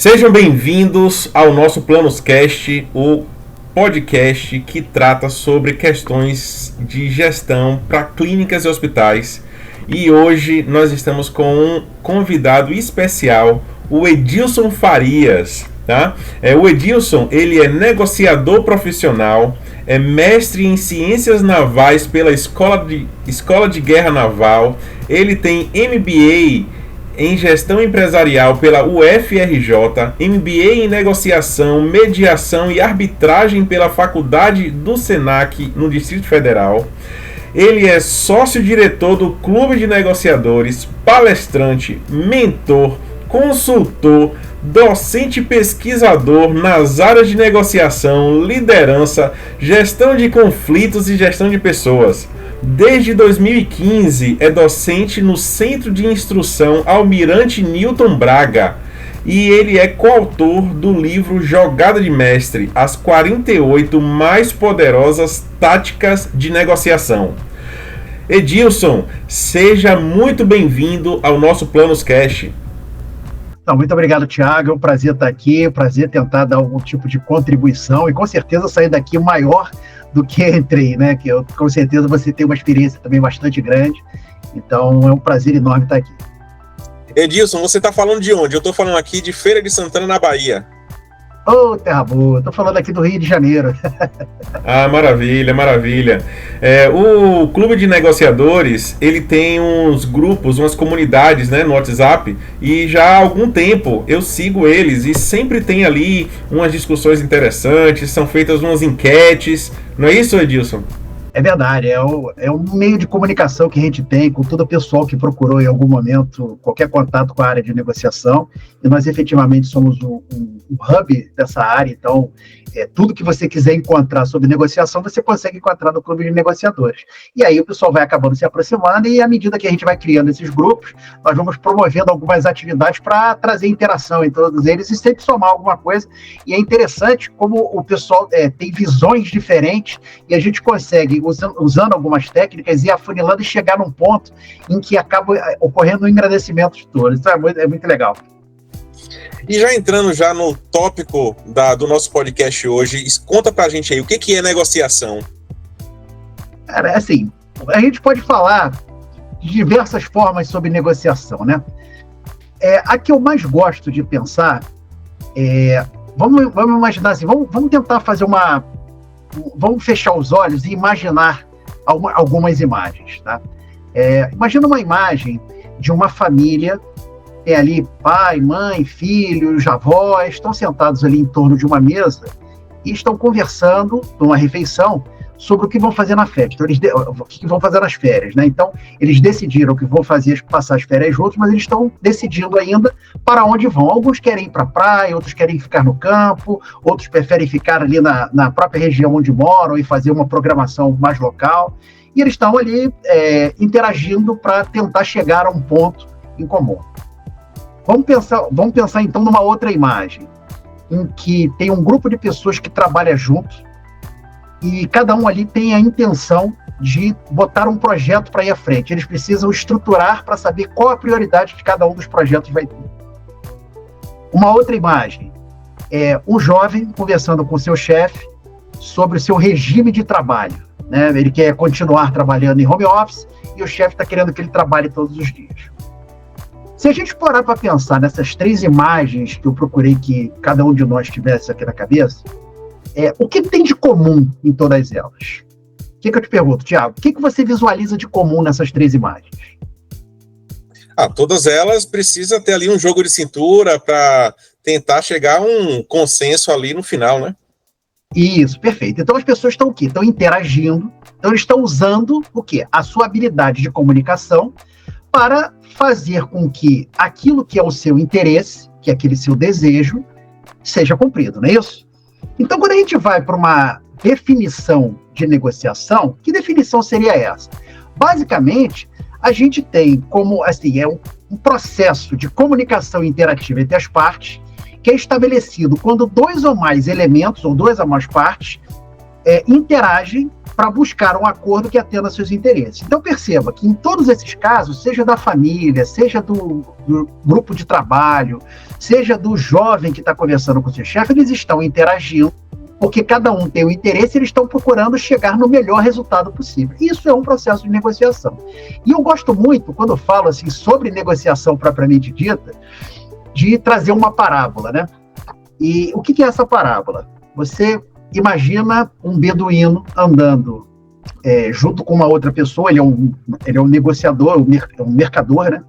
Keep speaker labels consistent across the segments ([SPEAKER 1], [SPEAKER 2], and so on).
[SPEAKER 1] Sejam bem-vindos ao nosso PlanosCast, o podcast que trata sobre questões de gestão para clínicas e hospitais. E hoje nós estamos com um convidado especial, o Edilson Farias. Tá? O Edilson, ele é negociador profissional, é mestre em ciências navais pela Escola de Guerra Naval, ele tem MBA em gestão empresarial pela UFRJ, MBA em negociação, mediação e arbitragem pela Faculdade do Senac no Distrito Federal. Ele é sócio-diretor do Clube de Negociadores, palestrante, mentor, consultor, docente pesquisador nas áreas de negociação, liderança, gestão de conflitos e gestão de pessoas. Desde 2015 é docente no Centro de Instrução Almirante Newton Braga e ele é coautor do livro Jogada de Mestre, as 48 mais poderosas táticas de negociação. Edilson, seja muito bem-vindo ao nosso PlanosCast.
[SPEAKER 2] Então, muito obrigado, Thiago. É um prazer estar aqui, prazer tentar dar algum tipo de contribuição e com certeza sair daqui maior do que entrei, né? Que com certeza você tem uma experiência também bastante grande. Então, é um prazer enorme estar aqui.
[SPEAKER 1] Edilson, você está falando de onde? Eu estou falando aqui de Feira de Santana, na Bahia.
[SPEAKER 2] Ô, terra boa. Estou falando aqui do Rio de Janeiro.
[SPEAKER 1] Ah, maravilha, maravilha. O Clube de Negociadores, ele tem uns grupos, umas comunidades, né, no WhatsApp, e já há algum tempo eu sigo eles e sempre tem ali umas discussões interessantes, são feitas umas enquetes. Não é isso, Edilson?
[SPEAKER 2] É verdade, é um meio de comunicação que a gente tem com todo o pessoal que procurou em algum momento qualquer contato com a área de negociação, e nós efetivamente somos um hub dessa área, então tudo que você quiser encontrar sobre negociação, você consegue encontrar no Clube de Negociadores. E aí o pessoal vai acabando se aproximando e à medida que a gente vai criando esses grupos, nós vamos promovendo algumas atividades para trazer interação em todos eles e sempre somar alguma coisa. E é interessante como o pessoal tem visões diferentes e a gente consegue, usando algumas técnicas, ir afunilando e chegar num ponto em que acaba ocorrendo um engrandecimento de todos. Então é muito legal.
[SPEAKER 1] E já entrando já no tópico do nosso podcast hoje, conta pra gente aí, o que é negociação?
[SPEAKER 2] Cara, assim, a gente pode falar de diversas formas sobre negociação, né? A que eu mais gosto de pensar vamos imaginar assim, vamos tentar fazer vamos fechar os olhos e imaginar algumas imagens, tá? Imagina uma imagem de uma família. Tem ali pai, mãe, filhos, avós, estão sentados ali em torno de uma mesa e estão conversando numa refeição sobre o que vão fazer na férias. Então, o que vão fazer nas férias, né? Então, eles decidiram que vão passar as férias juntos, mas eles estão decidindo ainda para onde vão. Alguns querem ir para a praia, outros querem ficar no campo, outros preferem ficar ali na própria região onde moram e fazer uma programação mais local. E eles estão ali interagindo para tentar chegar a um ponto em comum. Vamos pensar então numa outra imagem, em que tem um grupo de pessoas que trabalha junto e cada um ali tem a intenção de botar um projeto para ir à frente. Eles precisam estruturar para saber qual a prioridade que cada um dos projetos vai ter. Uma outra imagem é um jovem conversando com seu chefe sobre o seu regime de trabalho, né? Ele quer continuar trabalhando em home office e o chefe está querendo que ele trabalhe todos os dias. Se a gente parar para pensar nessas três imagens que eu procurei que cada um de nós tivesse aqui na cabeça, o que tem de comum em todas elas? O que eu te pergunto, Thiago? O que você visualiza de comum nessas três imagens?
[SPEAKER 1] Todas elas precisam ter ali um jogo de cintura para tentar chegar a um consenso ali no final, né?
[SPEAKER 2] Isso, perfeito. Então as pessoas estão o quê? Estão interagindo, então eles estão usando o quê? A sua habilidade de comunicação para fazer com que aquilo que é o seu interesse, que é aquele seu desejo, seja cumprido, não é isso? Então, quando a gente vai para uma definição de negociação, que definição seria essa? Basicamente, a gente tem como, assim, um processo de comunicação interativa entre as partes, que é estabelecido quando dois ou mais elementos, ou duas ou mais partes, interagem para buscar um acordo que atenda a seus interesses. Então perceba que em todos esses casos, seja da família, seja do grupo de trabalho, seja do jovem que está conversando com o seu chefe, eles estão interagindo, porque cada um tem um interesse e eles estão procurando chegar no melhor resultado possível. Isso é um processo de negociação. E eu gosto muito, quando eu falo assim, sobre negociação propriamente dita, de trazer uma parábola, né? E o que é essa parábola? Você imagina um beduíno andando junto com uma outra pessoa, ele é um negociador, um mercador, né?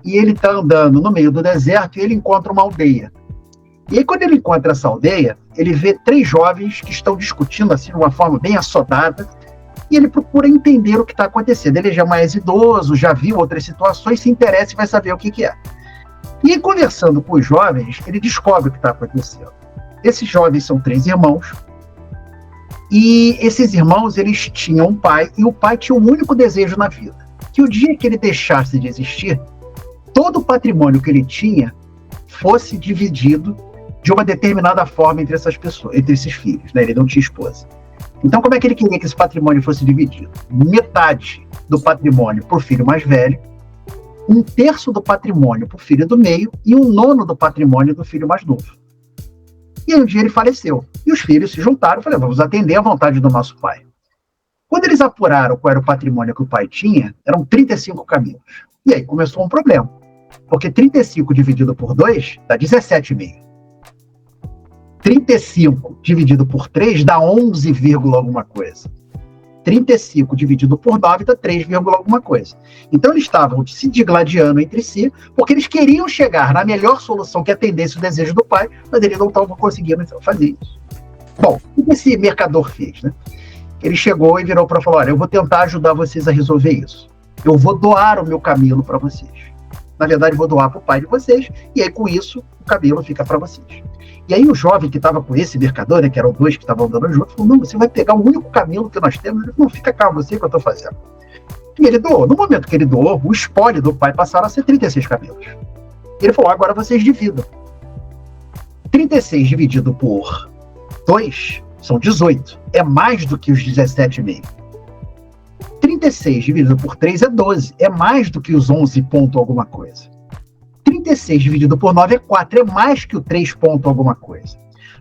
[SPEAKER 2] E ele está andando no meio do deserto e ele encontra uma aldeia. E aí, quando ele encontra essa aldeia, ele vê 3 jovens que estão discutindo assim, de uma forma bem assodada, e ele procura entender o que está acontecendo. Ele já é mais idoso, já viu outras situações, se interessa e vai saber o que é. E aí, conversando com os jovens, ele descobre o que está acontecendo. Esses jovens são 3 irmãos, e esses irmãos, eles tinham um pai, e o pai tinha um único desejo na vida, que o dia que ele deixasse de existir, todo o patrimônio que ele tinha fosse dividido de uma determinada forma entre essas pessoas, entre esses filhos, né? Ele não tinha esposa. Então, como é que ele queria que esse patrimônio fosse dividido? Metade do patrimônio para o filho mais velho, 1/3 do patrimônio para o filho do meio e 1/9 do patrimônio do filho mais novo. E aí um dia ele faleceu. E os filhos se juntaram e falaram, vamos atender à vontade do nosso pai. Quando eles apuraram qual era o patrimônio que o pai tinha, eram 35 camelos. E aí começou um problema. Porque 35 dividido por 2 dá 17,5. 35 dividido por 3 dá 11, alguma coisa. 35 dividido por 9 dá 3, alguma coisa. Então eles estavam se digladiando entre si, porque eles queriam chegar na melhor solução que atendesse o desejo do pai, mas eles não estavam conseguindo fazer isso. Bom, o que esse mercador fez, né? Ele chegou e virou para falar, olha, eu vou tentar ajudar vocês a resolver isso. Eu vou doar o meu camelo para vocês. Na verdade, eu vou doar para o pai de vocês, e aí com isso, o camelo fica para vocês. E aí o jovem que estava com esse mercador, né, que eram 2 que estavam andando juntos, falou, não, você vai pegar o único camelo que nós temos. Ele falou, não, fica calmo, eu sei o que eu estou fazendo. E ele doou. No momento que ele doou, o espólio do pai passaram a ser 36 camelos. Ele falou, agora vocês dividam. 36 dividido por 2 são 18. É mais do que os 17,5. 36 dividido por 3 é 12. É mais do que os 11 ponto alguma coisa. 36 dividido por 9 é 4. É mais que o 3 ponto alguma coisa.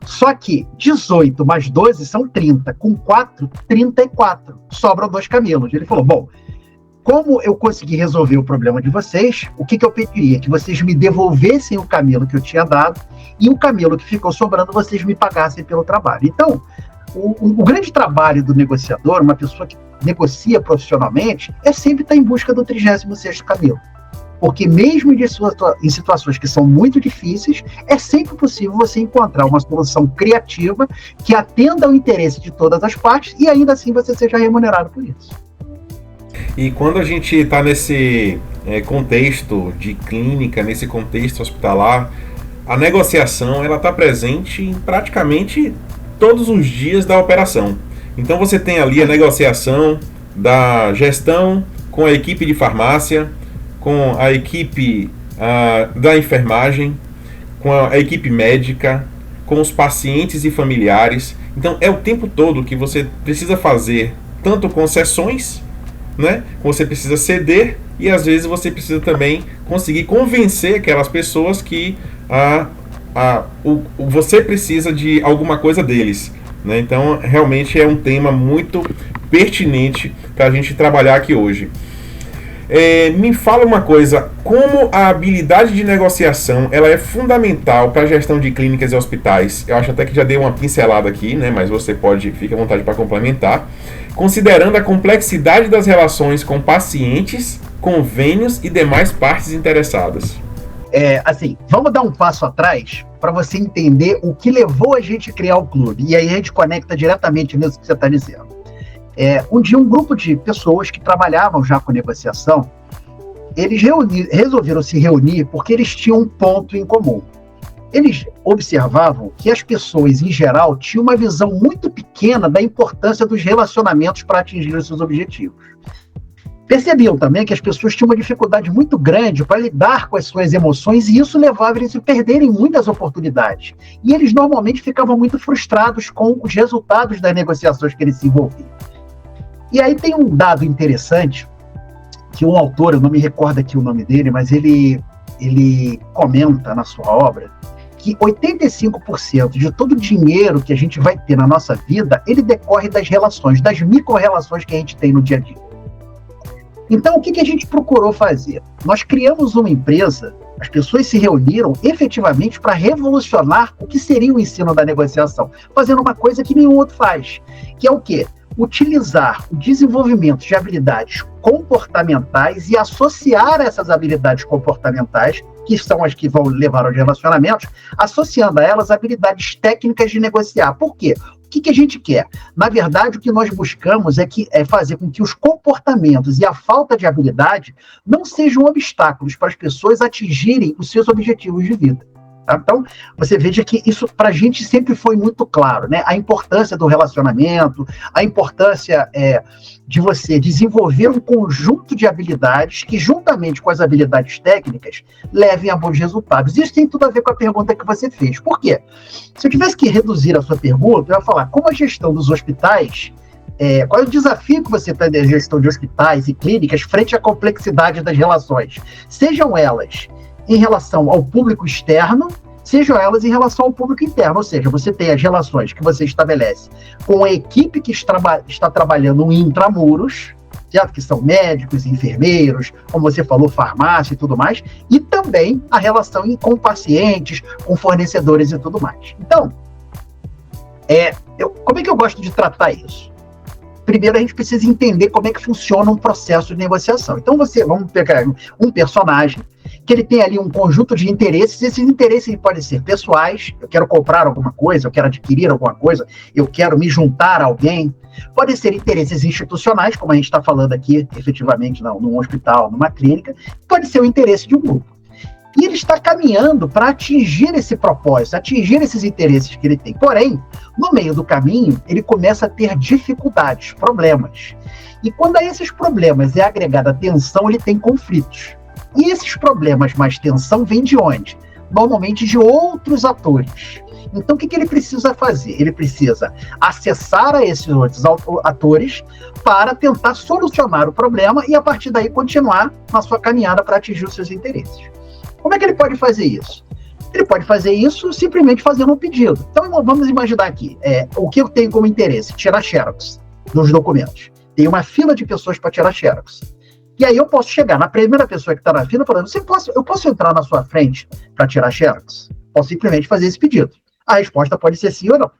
[SPEAKER 2] Só que 18 mais 12 são 30. Com 4, 34. Sobram 2 camelos. Ele falou, bom, como eu consegui resolver o problema de vocês, o que eu pediria? Que vocês me devolvessem o camelo que eu tinha dado e o camelo que ficou sobrando vocês me pagassem pelo trabalho. Então, o grande trabalho do negociador, uma pessoa que negocia profissionalmente, é sempre estar em busca do 36º camelo. Porque mesmo em situações que são muito difíceis, é sempre possível você encontrar uma solução criativa que atenda ao interesse de todas as partes e ainda assim você seja remunerado por isso.
[SPEAKER 1] E quando a gente está nesse contexto de clínica, nesse contexto hospitalar, a negociação ela está presente em praticamente todos os dias da operação. Então você tem ali a negociação da gestão com a equipe de farmácia, com a equipe da enfermagem, com a equipe médica, com os pacientes e familiares. Então é o tempo todo que você precisa fazer tanto concessões, né? Você precisa ceder e às vezes você precisa também conseguir convencer aquelas pessoas que você precisa de alguma coisa deles, né? Então realmente é um tema muito pertinente para a gente trabalhar aqui hoje. Me fala uma coisa, como a habilidade de negociação ela é fundamental para a gestão de clínicas e hospitais? Eu acho até que já dei uma pincelada aqui, né? Mas você fica à vontade para complementar. Considerando a complexidade das relações com pacientes, convênios e demais partes interessadas.
[SPEAKER 2] Assim, vamos dar um passo atrás para você entender o que levou a gente a criar o clube. E aí a gente conecta diretamente nisso que você está dizendo. Um dia um grupo de pessoas que trabalhavam já com negociação, eles resolveram se reunir porque eles tinham um ponto em comum. Eles observavam que as pessoas, em geral, tinham uma visão muito pequena da importância dos relacionamentos para atingir os seus objetivos. percebiam também que as pessoas tinham uma dificuldade muito grande para lidar com as suas emoções e isso levava eles a perderem muitas oportunidades. E eles normalmente ficavam muito frustrados com os resultados das negociações que eles se envolviam. E aí tem um dado interessante, que um autor, eu não me recordo aqui o nome dele, mas ele comenta na sua obra que 85% de todo o dinheiro que a gente vai ter na nossa vida, ele decorre das relações, das micro-relações que a gente tem no dia a dia. Então, o que a gente procurou fazer? Nós criamos uma empresa, as pessoas se reuniram efetivamente para revolucionar o que seria o ensino da negociação, fazendo uma coisa que nenhum outro faz, que é o quê? Utilizar o desenvolvimento de habilidades comportamentais e associar essas habilidades comportamentais, que são as que vão levar aos relacionamentos, associando a elas habilidades técnicas de negociar. Por quê? O que a gente quer? Na verdade, o que nós buscamos é fazer com que os comportamentos e a falta de habilidade não sejam obstáculos para as pessoas atingirem os seus objetivos de vida. Tá? Então, você veja que isso para a gente sempre foi muito claro, né? A importância do relacionamento, a importância de você desenvolver um conjunto de habilidades que, juntamente com as habilidades técnicas, levem a bons resultados. Isso tem tudo a ver com a pergunta que você fez. Por quê? Se eu tivesse que reduzir a sua pergunta, eu ia falar como a gestão dos hospitais, qual é o desafio que você tem na gestão de hospitais e clínicas frente à complexidade das relações? Sejam elas em relação ao público externo, sejam elas em relação ao público interno, ou seja, você tem as relações que você estabelece com a equipe que está trabalhando intramuros, certo? Que são médicos, enfermeiros, como você falou, farmácia e tudo mais, e também a relação com pacientes, com fornecedores e tudo mais. Então, como é que eu gosto de tratar isso? Primeiro, a gente precisa entender como é que funciona um processo de negociação. Então, vamos pegar um personagem que ele tem ali um conjunto de interesses. Esses interesses podem ser pessoais, eu quero comprar alguma coisa, eu quero adquirir alguma coisa, eu quero me juntar a alguém. Podem ser interesses institucionais, como a gente está falando aqui, efetivamente, num hospital, numa clínica. Pode ser o interesse de um grupo. E ele está caminhando para atingir esse propósito, atingir esses interesses que ele tem. Porém, no meio do caminho, ele começa a ter dificuldades, problemas. E quando a esses problemas é agregada tensão, ele tem conflitos. E esses problemas mais tensão vêm de onde? Normalmente de outros atores. Então, o que ele precisa fazer? Ele precisa acessar a esses outros atores para tentar solucionar o problema e, a partir daí, continuar na sua caminhada para atingir os seus interesses. Como é que ele pode fazer isso? Ele pode fazer isso simplesmente fazendo um pedido. Então, vamos imaginar aqui, o que eu tenho como interesse? Tirar xerox dos documentos. Tem uma fila de pessoas para tirar xerox. E aí eu posso chegar na primeira pessoa que está na fila falando, eu posso entrar na sua frente para tirar xerox? Posso simplesmente fazer esse pedido. A resposta pode ser sim ou não.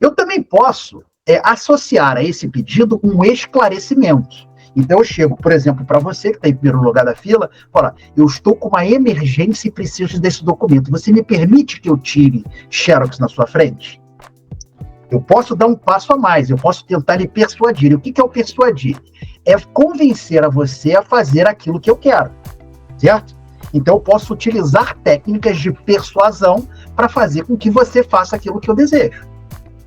[SPEAKER 2] Eu também posso associar a esse pedido um esclarecimento. Então eu chego, por exemplo, para você que está em primeiro lugar da fila, fala, eu estou com uma emergência e preciso desse documento. Você me permite que eu tire xerox na sua frente? Eu posso dar um passo a mais, eu posso tentar lhe persuadir. E o que é o persuadir? É convencer a você a fazer aquilo que eu quero, certo? Então eu posso utilizar técnicas de persuasão para fazer com que você faça aquilo que eu desejo.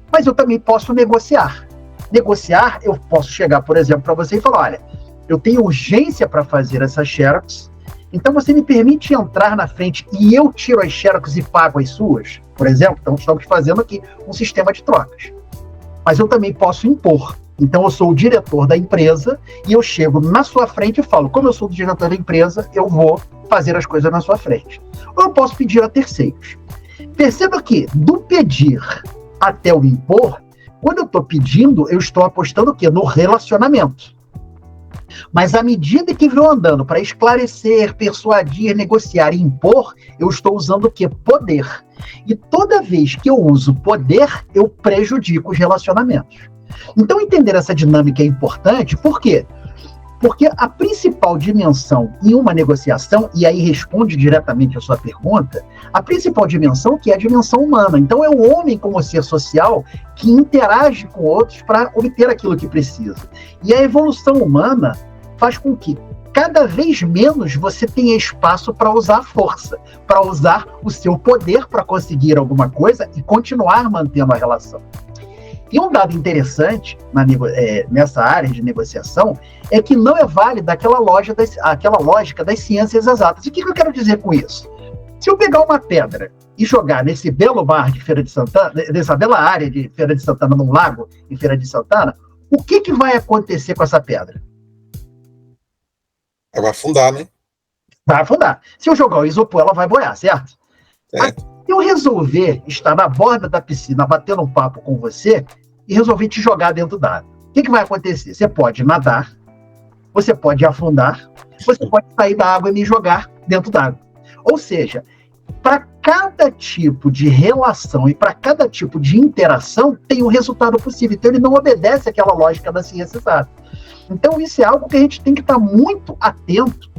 [SPEAKER 2] Mas eu também posso negociar. Negociar, eu posso chegar, por exemplo, para você e falar, olha, eu tenho urgência para fazer essa xerox, então você me permite entrar na frente e eu tiro as xerox e pago as suas? Por exemplo, então estamos fazendo aqui um sistema de trocas. Mas eu também posso impor. Então eu sou o diretor da empresa e eu chego na sua frente e falo, como eu sou o diretor da empresa, eu vou fazer as coisas na sua frente. Ou eu posso pedir a terceiros. Perceba que do pedir até o impor, quando eu estou pedindo, eu estou apostando o quê? No relacionamento. Mas à medida que vou andando para esclarecer, persuadir, negociar e impor, eu estou usando o quê? Poder. E toda vez que eu uso poder, eu prejudico os relacionamentos. Então entender essa dinâmica é importante, por quê? Porque a principal dimensão em uma negociação, e aí responde diretamente a sua pergunta, a principal dimensão que é a dimensão humana. Então é o homem como ser social que interage com outros para obter aquilo que precisa. E a evolução humana faz com que cada vez menos você tenha espaço para usar a força, para usar o seu poder para conseguir alguma coisa e continuar mantendo a relação. E um dado interessante nessa área de negociação é que não é válida aquela lógica das ciências exatas. E o que eu quero dizer com isso? Se eu pegar uma pedra e jogar nesse belo mar de Feira de Santana, nessa bela área de Feira de Santana, num lago em Feira de Santana, o que vai acontecer com essa pedra?
[SPEAKER 1] Ela vai afundar, né?
[SPEAKER 2] Vai afundar. Se eu jogar o isopor, ela vai boiar, certo? Se eu resolver estar na borda da piscina, batendo um papo com você, e resolver te jogar dentro d'água, o que vai acontecer? Você pode nadar, você pode afundar, você pode sair da água e me jogar dentro d'água. Ou seja, para cada tipo de relação e para cada tipo de interação tem um resultado possível. Então ele não obedece àquela lógica da ciência exata. Então isso é algo que a gente tem que estar muito atento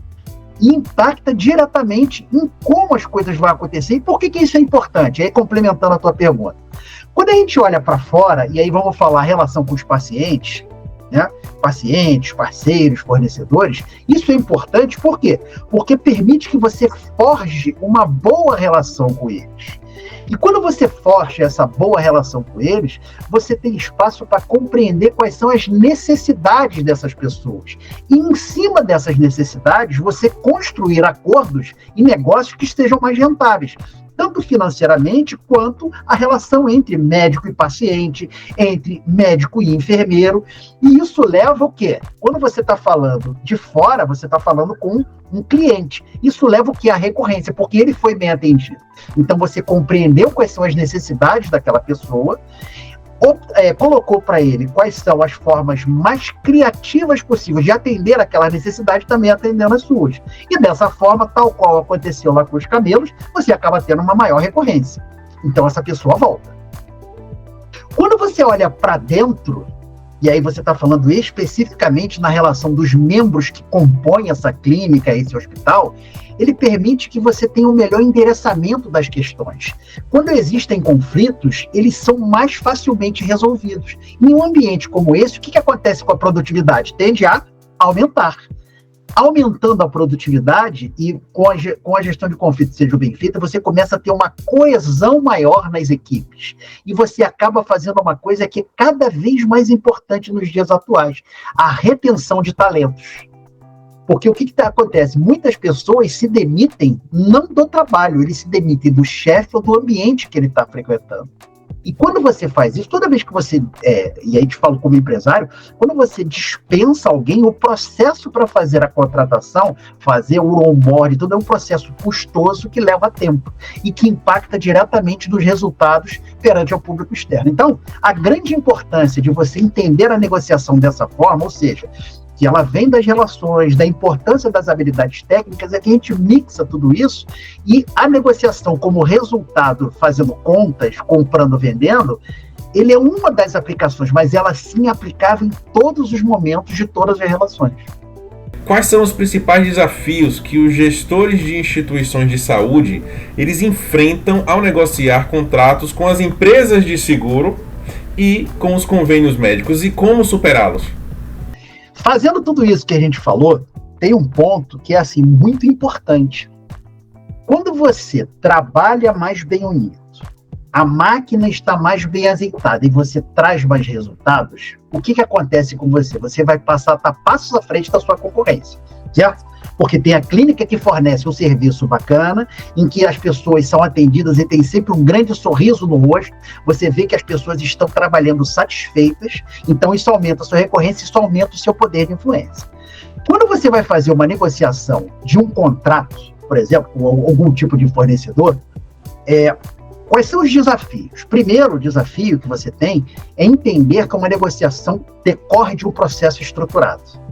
[SPEAKER 2] e impacta diretamente em como as coisas vão acontecer. E por que isso é importante? Aí, complementando a tua pergunta. Quando a gente olha para fora, e aí vamos falar relação com os pacientes, né? Pacientes, parceiros, fornecedores, isso é importante por quê? Porque permite que você forje uma boa relação com eles. E quando você forja essa boa relação com eles, você tem espaço para compreender quais são as necessidades dessas pessoas. E em cima dessas necessidades, você construir acordos e negócios que estejam mais rentáveis, tanto financeiramente quanto a relação entre médico e paciente, entre médico e enfermeiro. E isso leva o quê? Quando você está falando de fora, você está falando com um cliente. Isso leva o quê? A recorrência, porque ele foi bem atendido. Então você compreendeu quais são as necessidades daquela pessoa, colocou para ele quais são as formas mais criativas possíveis de atender aquela necessidade, também atendendo as suas. E dessa forma, tal qual aconteceu lá com os camelos, você acaba tendo uma maior recorrência. Então essa pessoa volta. Quando você olha para dentro, e aí você está falando especificamente na relação dos membros que compõem essa clínica, esse hospital, ele permite que você tenha um melhor endereçamento das questões. Quando existem conflitos, eles são mais facilmente resolvidos. Em um ambiente como esse, o que acontece com a produtividade? Tende a aumentar. Aumentando a produtividade e com a gestão de conflitos seja bem feita, você começa a ter uma coesão maior nas equipes. E você acaba fazendo uma coisa que é cada vez mais importante nos dias atuais: a retenção de talentos. Porque o que acontece? Muitas pessoas se demitem não do trabalho, eles se demitem do chefe ou do ambiente que ele está frequentando. E quando você faz isso, toda vez que você, e aí te falo como empresário, quando você dispensa alguém, o processo para fazer a contratação, fazer o onboard, tudo é um processo custoso que leva tempo e que impacta diretamente nos resultados perante o público externo. Então, a grande importância de você entender a negociação dessa forma, ou seja, que ela vem das relações, da importância das habilidades técnicas, é que a gente mixa tudo isso e a negociação como resultado, fazendo contas, comprando, vendendo, ele é uma das aplicações, mas ela sim é aplicável em todos os momentos de todas as relações.
[SPEAKER 1] Quais são os principais desafios que os gestores de instituições de saúde eles enfrentam ao negociar contratos com as empresas de seguro e com os convênios médicos e como superá-los?
[SPEAKER 2] Fazendo tudo isso que a gente falou, tem um ponto que é assim, muito importante. Quando você trabalha mais bem unido, a máquina está mais bem azeitada e você traz mais resultados, o que acontece com você? Você vai passar a estar passos à frente da sua concorrência, certo? Porque tem a clínica que fornece um serviço bacana, em que as pessoas são atendidas e tem sempre um grande sorriso no rosto, você vê que as pessoas estão trabalhando satisfeitas, então isso aumenta a sua recorrência, isso aumenta o seu poder de influência. Quando você vai fazer uma negociação de um contrato, por exemplo, com algum tipo de fornecedor, quais são os desafios? Primeiro, o desafio que você tem é entender que uma negociação decorre de um processo estruturado.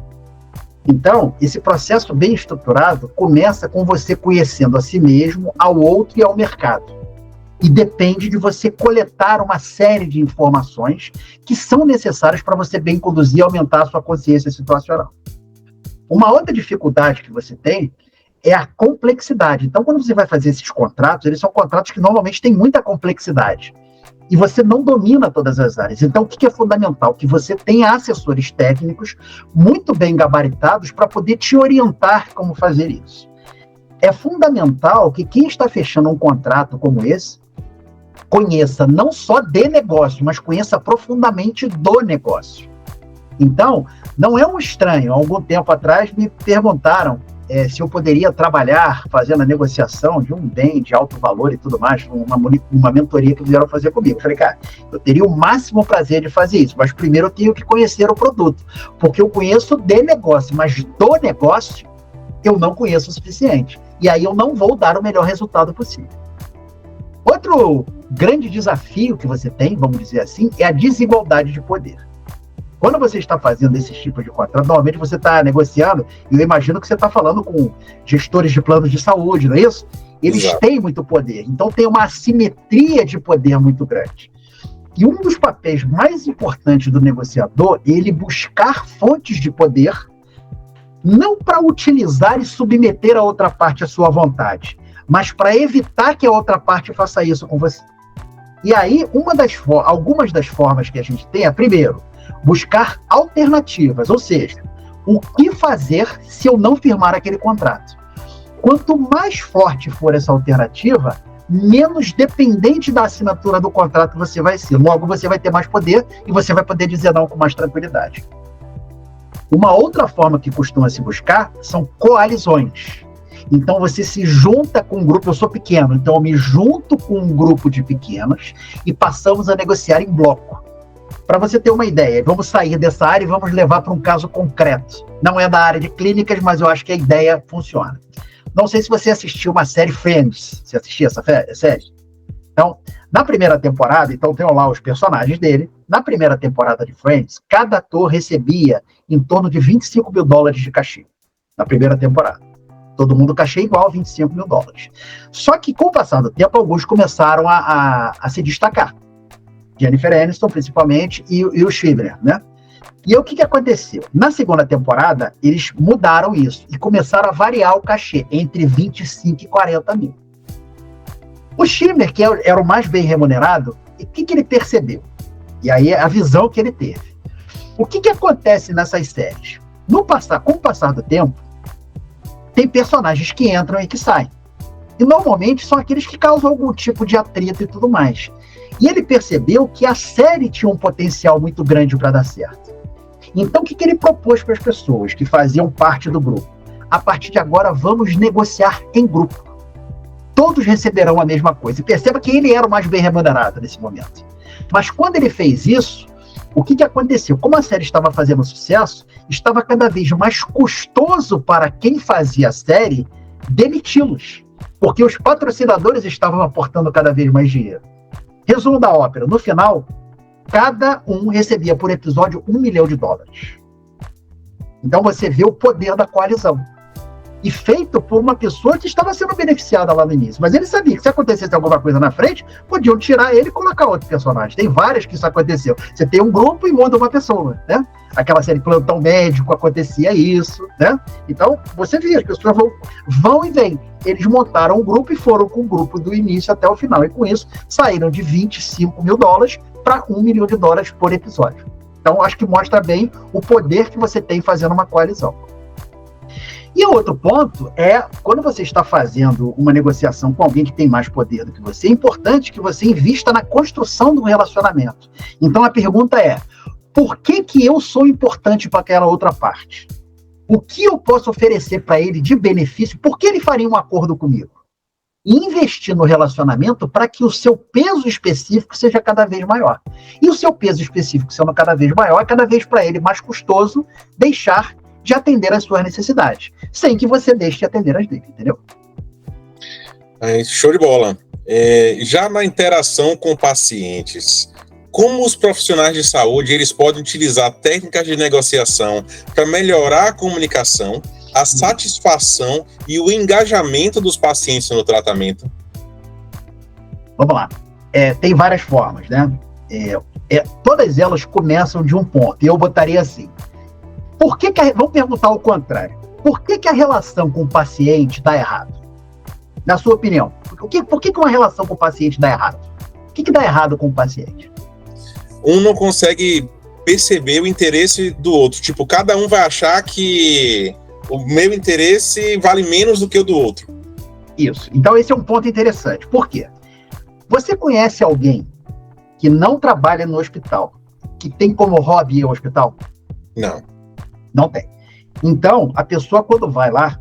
[SPEAKER 2] Então, esse processo bem estruturado começa com você conhecendo a si mesmo, ao outro e ao mercado. E depende de você coletar uma série de informações que são necessárias para você bem conduzir e aumentar a sua consciência situacional. Uma outra dificuldade que você tem é a complexidade. Então, quando você vai fazer esses contratos, eles são contratos que normalmente têm muita complexidade. E você não domina todas as áreas. Então, o que é fundamental? Que você tenha assessores técnicos muito bem gabaritados para poder te orientar como fazer isso. É fundamental que quem está fechando um contrato como esse conheça não só de negócio, mas conheça profundamente do negócio. Então, não é um estranho. Há algum tempo atrás me perguntaram se eu poderia trabalhar fazendo a negociação de um bem de alto valor e tudo mais, uma mentoria que vieram fazer comigo. Eu falei, cara, eu teria o máximo prazer de fazer isso, mas primeiro eu tenho que conhecer o produto, porque eu conheço de negócio, mas do negócio eu não conheço o suficiente. E aí eu não vou dar o melhor resultado possível. Outro grande desafio que você tem, vamos dizer assim, é a desigualdade de poder. Quando você está fazendo esse tipo de contrato, normalmente você está negociando, e eu imagino que você está falando com gestores de planos de saúde, não é isso? Eles têm muito poder, então tem uma assimetria de poder muito grande. E um dos papéis mais importantes do negociador é ele buscar fontes de poder, não para utilizar e submeter a outra parte à sua vontade, mas para evitar que a outra parte faça isso com você. E aí, algumas das formas que a gente tem é, primeiro, buscar alternativas, ou seja, o que fazer se eu não firmar aquele contrato. Quanto mais forte for essa alternativa, menos dependente da assinatura do contrato você vai ser. Logo, você vai ter mais poder e você vai poder dizer não com mais tranquilidade. Uma outra forma que costuma se buscar são coalizões. Então, você se junta com um grupo, eu sou pequeno, então eu me junto com um grupo de pequenos e passamos a negociar em bloco. Para você ter uma ideia, vamos sair dessa área e vamos levar para um caso concreto. Não é da área de clínicas, mas eu acho que a ideia funciona. Não sei se você assistiu uma série Friends. Você assistiu essa série? Então, na primeira temporada, então tem lá os personagens dele. Na primeira temporada de Friends, cada ator recebia em torno de $25 mil de cachê. Na primeira temporada. Todo mundo cachê igual, $25 mil. Só que, com o passar do tempo, alguns começaram a se destacar. Jennifer Aniston, principalmente, e o Schindler, né? E aí, o que aconteceu? Na segunda temporada, eles mudaram isso e começaram a variar o cachê entre 25 e 40 mil. O Schindler, que era o mais bem remunerado, o que ele percebeu? E aí, a visão que ele teve. O que acontece nessas séries? Com o passar do tempo, tem personagens que entram e que saem. E, normalmente, são aqueles que causam algum tipo de atrito e tudo mais. E ele percebeu que a série tinha um potencial muito grande para dar certo. Então, o que ele propôs para as pessoas que faziam parte do grupo? A partir de agora, vamos negociar em grupo. Todos receberão a mesma coisa. E perceba que ele era o mais bem remunerado nesse momento. Mas quando ele fez isso, o que aconteceu? Como a série estava fazendo sucesso, estava cada vez mais custoso para quem fazia a série demiti-los. Porque os patrocinadores estavam aportando cada vez mais dinheiro. Resumo da ópera. No final, cada um recebia por episódio $1 milhão. Então você vê o poder da coalizão. E feito por uma pessoa que estava sendo beneficiada lá no início. Mas ele sabia que se acontecesse alguma coisa na frente, podiam tirar ele e colocar outro personagem. Tem várias que isso aconteceu. Você tem um grupo e muda uma pessoa, né? Aquela série Plantão Médico, acontecia isso, né? Então, você vê, as pessoas vão e vêm. Eles montaram um grupo e foram com o grupo do início até o final. E com isso, saíram de $25 mil para $1 milhão por episódio. Então, acho que mostra bem o poder que você tem fazendo uma coalizão. E o outro ponto é, quando você está fazendo uma negociação com alguém que tem mais poder do que você, é importante que você invista na construção do relacionamento. Então, a pergunta é, por que eu sou importante para aquela outra parte? O que eu posso oferecer para ele de benefício? Por que ele faria um acordo comigo? E investir no relacionamento para que o seu peso específico seja cada vez maior. E o seu peso específico sendo cada vez maior, é cada vez para ele mais custoso deixar de atender às suas necessidades, sem que você deixe de atender as dele, entendeu?
[SPEAKER 1] Show de bola. Já na interação com pacientes, como os profissionais de saúde eles podem utilizar técnicas de negociação para melhorar a comunicação, a satisfação e o engajamento dos pacientes no tratamento?
[SPEAKER 2] Vamos lá. Tem várias formas, né? Todas elas começam de um ponto, e eu botaria assim. Vamos perguntar ao contrário. Por que a relação com o paciente dá errado? Na sua opinião, por que uma relação com o paciente dá errado? O que dá errado com o paciente?
[SPEAKER 1] Um não consegue perceber o interesse do outro. Tipo, cada um vai achar que o meu interesse vale menos do que o do outro.
[SPEAKER 2] Isso. Então, esse é um ponto interessante. Por quê? Você conhece alguém que não trabalha no hospital, que tem como hobby ir ao hospital?
[SPEAKER 1] Não.
[SPEAKER 2] Não tem. Então, a pessoa, quando vai lá,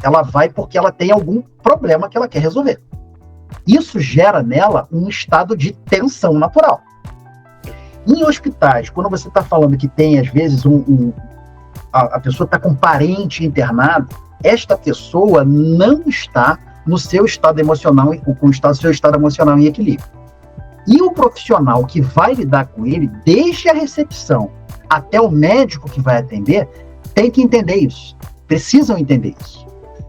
[SPEAKER 2] ela vai porque ela tem algum problema que ela quer resolver. Isso gera nela um estado de tensão natural. Em hospitais, quando você está falando que tem, às vezes, a pessoa está com um parente internado, esta pessoa não está no seu estado emocional, com o seu estado emocional em equilíbrio. E o profissional que vai lidar com ele, desde a recepção até o médico que vai atender, tem que entender isso. Precisam entender isso.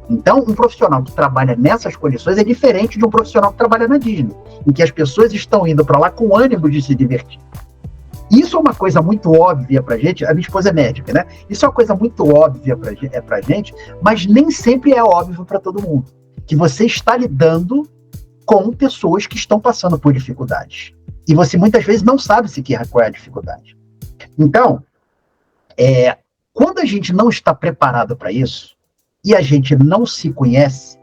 [SPEAKER 2] Então, um profissional que trabalha nessas condições é diferente de um profissional que trabalha na Disney, em que as pessoas estão indo para lá com o ânimo de se divertir. Isso é uma coisa muito óbvia pra gente. A minha esposa é médica, né? Isso é uma coisa muito óbvia pra gente, mas nem sempre é óbvio para todo mundo. Que você está lidando com pessoas que estão passando por dificuldades. E você muitas vezes não sabe sequer qual é a dificuldade. Então, quando a gente não está preparado para isso, e a gente não se conhece,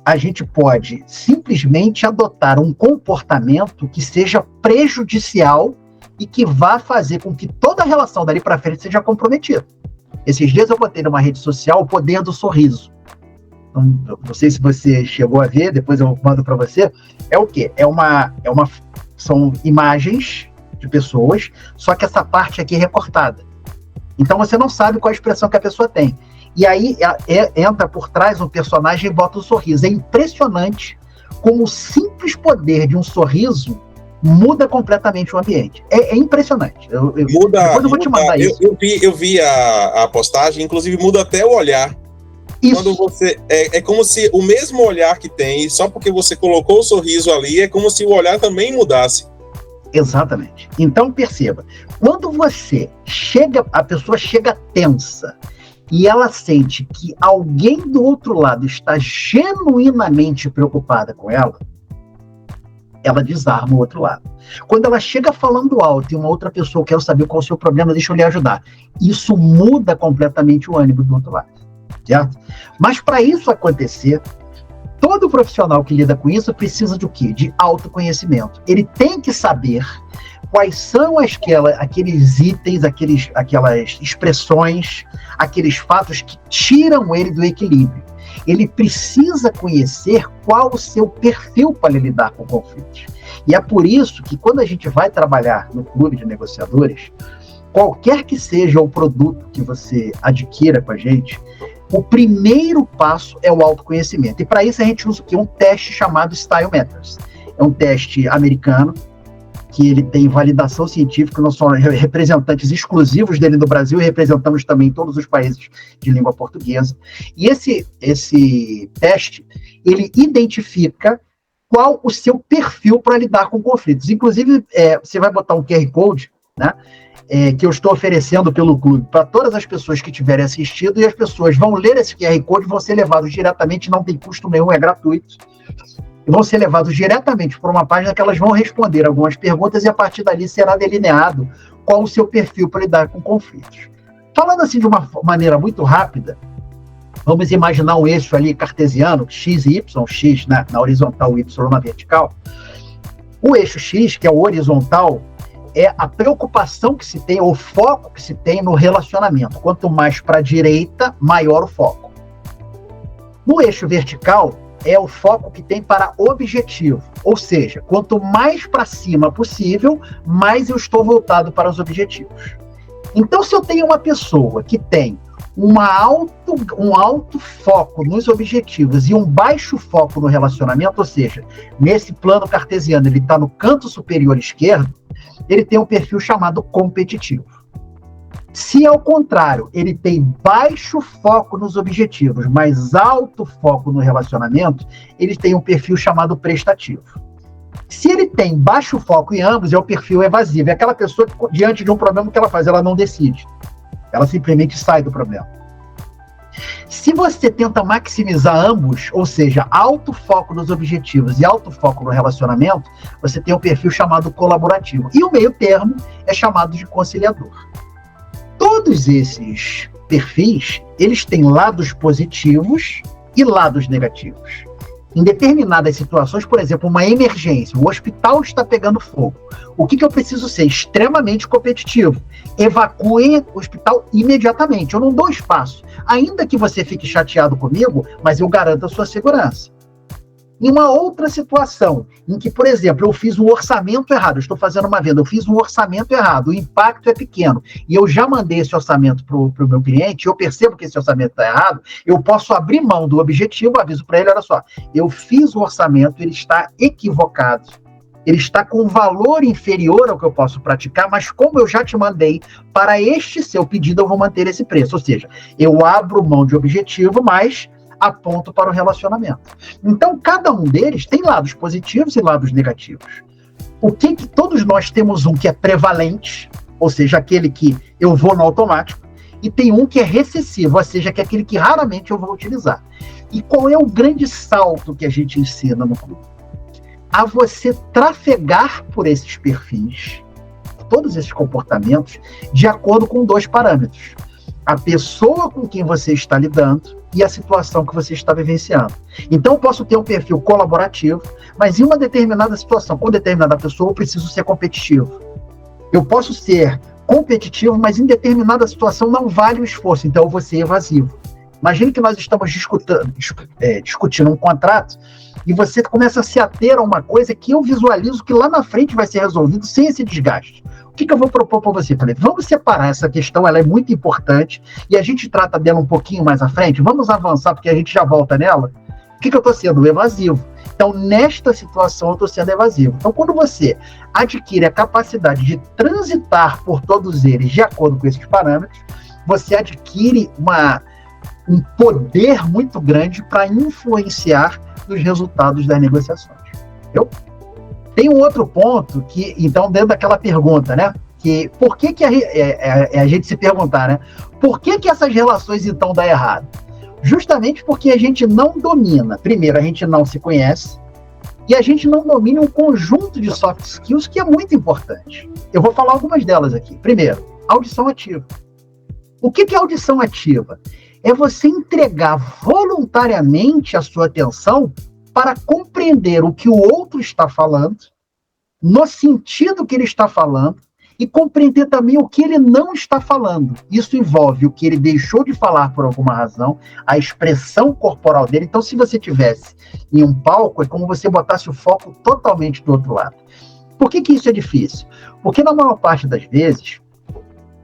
[SPEAKER 2] a gente pode simplesmente adotar um comportamento que seja prejudicial e que vá fazer com que toda a relação dali para frente seja comprometida. Esses dias eu botei numa rede social o poder do sorriso. Não sei se você chegou a ver, depois eu mando para você. É o quê? São imagens de pessoas, só que essa parte aqui é recortada. Então você não sabe qual a expressão que a pessoa tem. E aí entra por trás um personagem e bota um sorriso. É impressionante como o simples poder de um sorriso muda completamente o ambiente. É impressionante. Depois eu vou te mandar isso.
[SPEAKER 1] Eu vi a postagem, inclusive muda até o olhar. Isso. Quando você é como se o mesmo olhar que tem, só porque você colocou o sorriso ali, é como se o olhar também mudasse.
[SPEAKER 2] Exatamente. Então perceba, quando a pessoa chega tensa e ela sente que alguém do outro lado está genuinamente preocupada com ela desarma o outro lado. Quando ela chega falando alto e uma outra pessoa quer saber qual é o seu problema, deixa eu lhe ajudar. Isso muda completamente o ânimo do outro lado. Certo? Mas para isso acontecer, todo profissional que lida com isso precisa de quê? De autoconhecimento. Ele tem que saber quais são aqueles itens, aquelas expressões, aqueles fatos que tiram ele do equilíbrio. Ele precisa conhecer qual o seu perfil para lidar com conflitos. E é por isso que quando a gente vai trabalhar no clube de negociadores, qualquer que seja o produto que você adquira com a gente, o primeiro passo é o autoconhecimento. E para isso a gente usa um teste chamado Style Matters. É um teste americano, que ele tem validação científica, nós somos representantes exclusivos dele no Brasil e representamos também todos os países de língua portuguesa. E esse teste, ele identifica qual o seu perfil para lidar com conflitos. Inclusive, você vai botar um QR Code, né, que eu estou oferecendo pelo clube para todas as pessoas que tiverem assistido, e as pessoas vão ler esse QR Code, vão ser levados diretamente, não tem custo nenhum, é gratuito, e vão ser levados diretamente para uma página que elas vão responder algumas perguntas e a partir dali será delineado qual o seu perfil para lidar com conflitos. Falando assim de uma maneira muito rápida, vamos imaginar um eixo ali cartesiano, X e Y, X na horizontal, Y na vertical. O eixo X, que é o horizontal, é a preocupação que se tem, ou o foco que se tem no relacionamento. Quanto mais para a direita, maior o foco. No eixo vertical, é o foco que tem para objetivo. Ou seja, quanto mais para cima possível, mais eu estou voltado para os objetivos. Então, se eu tenho uma pessoa que tem um alto foco nos objetivos e um baixo foco no relacionamento, ou seja, nesse plano cartesiano, ele está no canto superior esquerdo, ele tem um perfil chamado competitivo. Se, ao contrário, ele tem baixo foco nos objetivos, mas alto foco no relacionamento, ele tem um perfil chamado prestativo. Se ele tem baixo foco em ambos, é o perfil evasivo. É aquela pessoa que, diante de um problema, o que ela faz? Ela não decide. Ela simplesmente sai do problema. Se você tenta maximizar ambos, ou seja, alto foco nos objetivos e alto foco no relacionamento, você tem um perfil chamado colaborativo. E o meio termo é chamado de conciliador. Todos esses perfis, eles têm lados positivos e lados negativos. Em determinadas situações, por exemplo, uma emergência, o hospital está pegando fogo. O que eu preciso ser? Extremamente competitivo. Evacue o hospital imediatamente. Eu não dou espaço. Ainda que você fique chateado comigo, mas eu garanto a sua segurança. Em uma outra situação, em que, por exemplo, eu fiz um orçamento errado, eu estou fazendo uma venda, eu fiz um orçamento errado, o impacto é pequeno, e eu já mandei esse orçamento para o meu cliente, eu percebo que esse orçamento está errado, eu posso abrir mão do objetivo, aviso para ele, olha só, eu fiz o orçamento, ele está equivocado, ele está com valor inferior ao que eu posso praticar, mas como eu já te mandei, para este seu pedido eu vou manter esse preço, ou seja, eu abro mão de objetivo, mas aponto para o relacionamento. Então, cada um deles tem lados positivos e lados negativos. O que todos nós temos um que é prevalente, ou seja, aquele que eu vou no automático, e tem um que é recessivo, ou seja, que é aquele que raramente eu vou utilizar. E qual é o grande salto que a gente ensina no clube? A você trafegar por esses perfis, todos esses comportamentos, de acordo com 2 parâmetros. A pessoa com quem você está lidando e a situação que você está vivenciando. Então, eu posso ter um perfil colaborativo, mas em uma determinada situação, com determinada pessoa, eu preciso ser competitivo. Eu posso ser competitivo, mas em determinada situação não vale o esforço, então eu vou ser evasivo. Imagine que nós estamos discutindo um contrato e você começa a se ater a uma coisa que eu visualizo que lá na frente vai ser resolvido sem esse desgaste. O que eu vou propor para você? Falei, vamos separar essa questão, ela é muito importante e a gente trata dela um pouquinho mais à frente, vamos avançar porque a gente já volta nela. O que eu estou sendo? Evasivo. Então, nesta situação, eu estou sendo evasivo. Então, quando você adquire a capacidade de transitar por todos eles de acordo com esses parâmetros, você adquire um poder muito grande para influenciar nos resultados das negociações. Entendeu? Tem um outro ponto que, então, dentro daquela pergunta, né? Que por que a gente se perguntar, né? Por que essas relações, então, dão errado? Justamente porque a gente não domina. Primeiro, a gente não se conhece e a gente não domina um conjunto de soft skills que é muito importante. Eu vou falar algumas delas aqui. Primeiro, audição ativa. O que é audição ativa? É você entregar voluntariamente a sua atenção para compreender o que o outro está falando, no sentido que ele está falando, e compreender também o que ele não está falando. Isso envolve o que ele deixou de falar por alguma razão, a expressão corporal dele. Então, se você tivesse em um palco, é como você botasse o foco totalmente do outro lado. Por que isso é difícil? Porque na maior parte das vezes,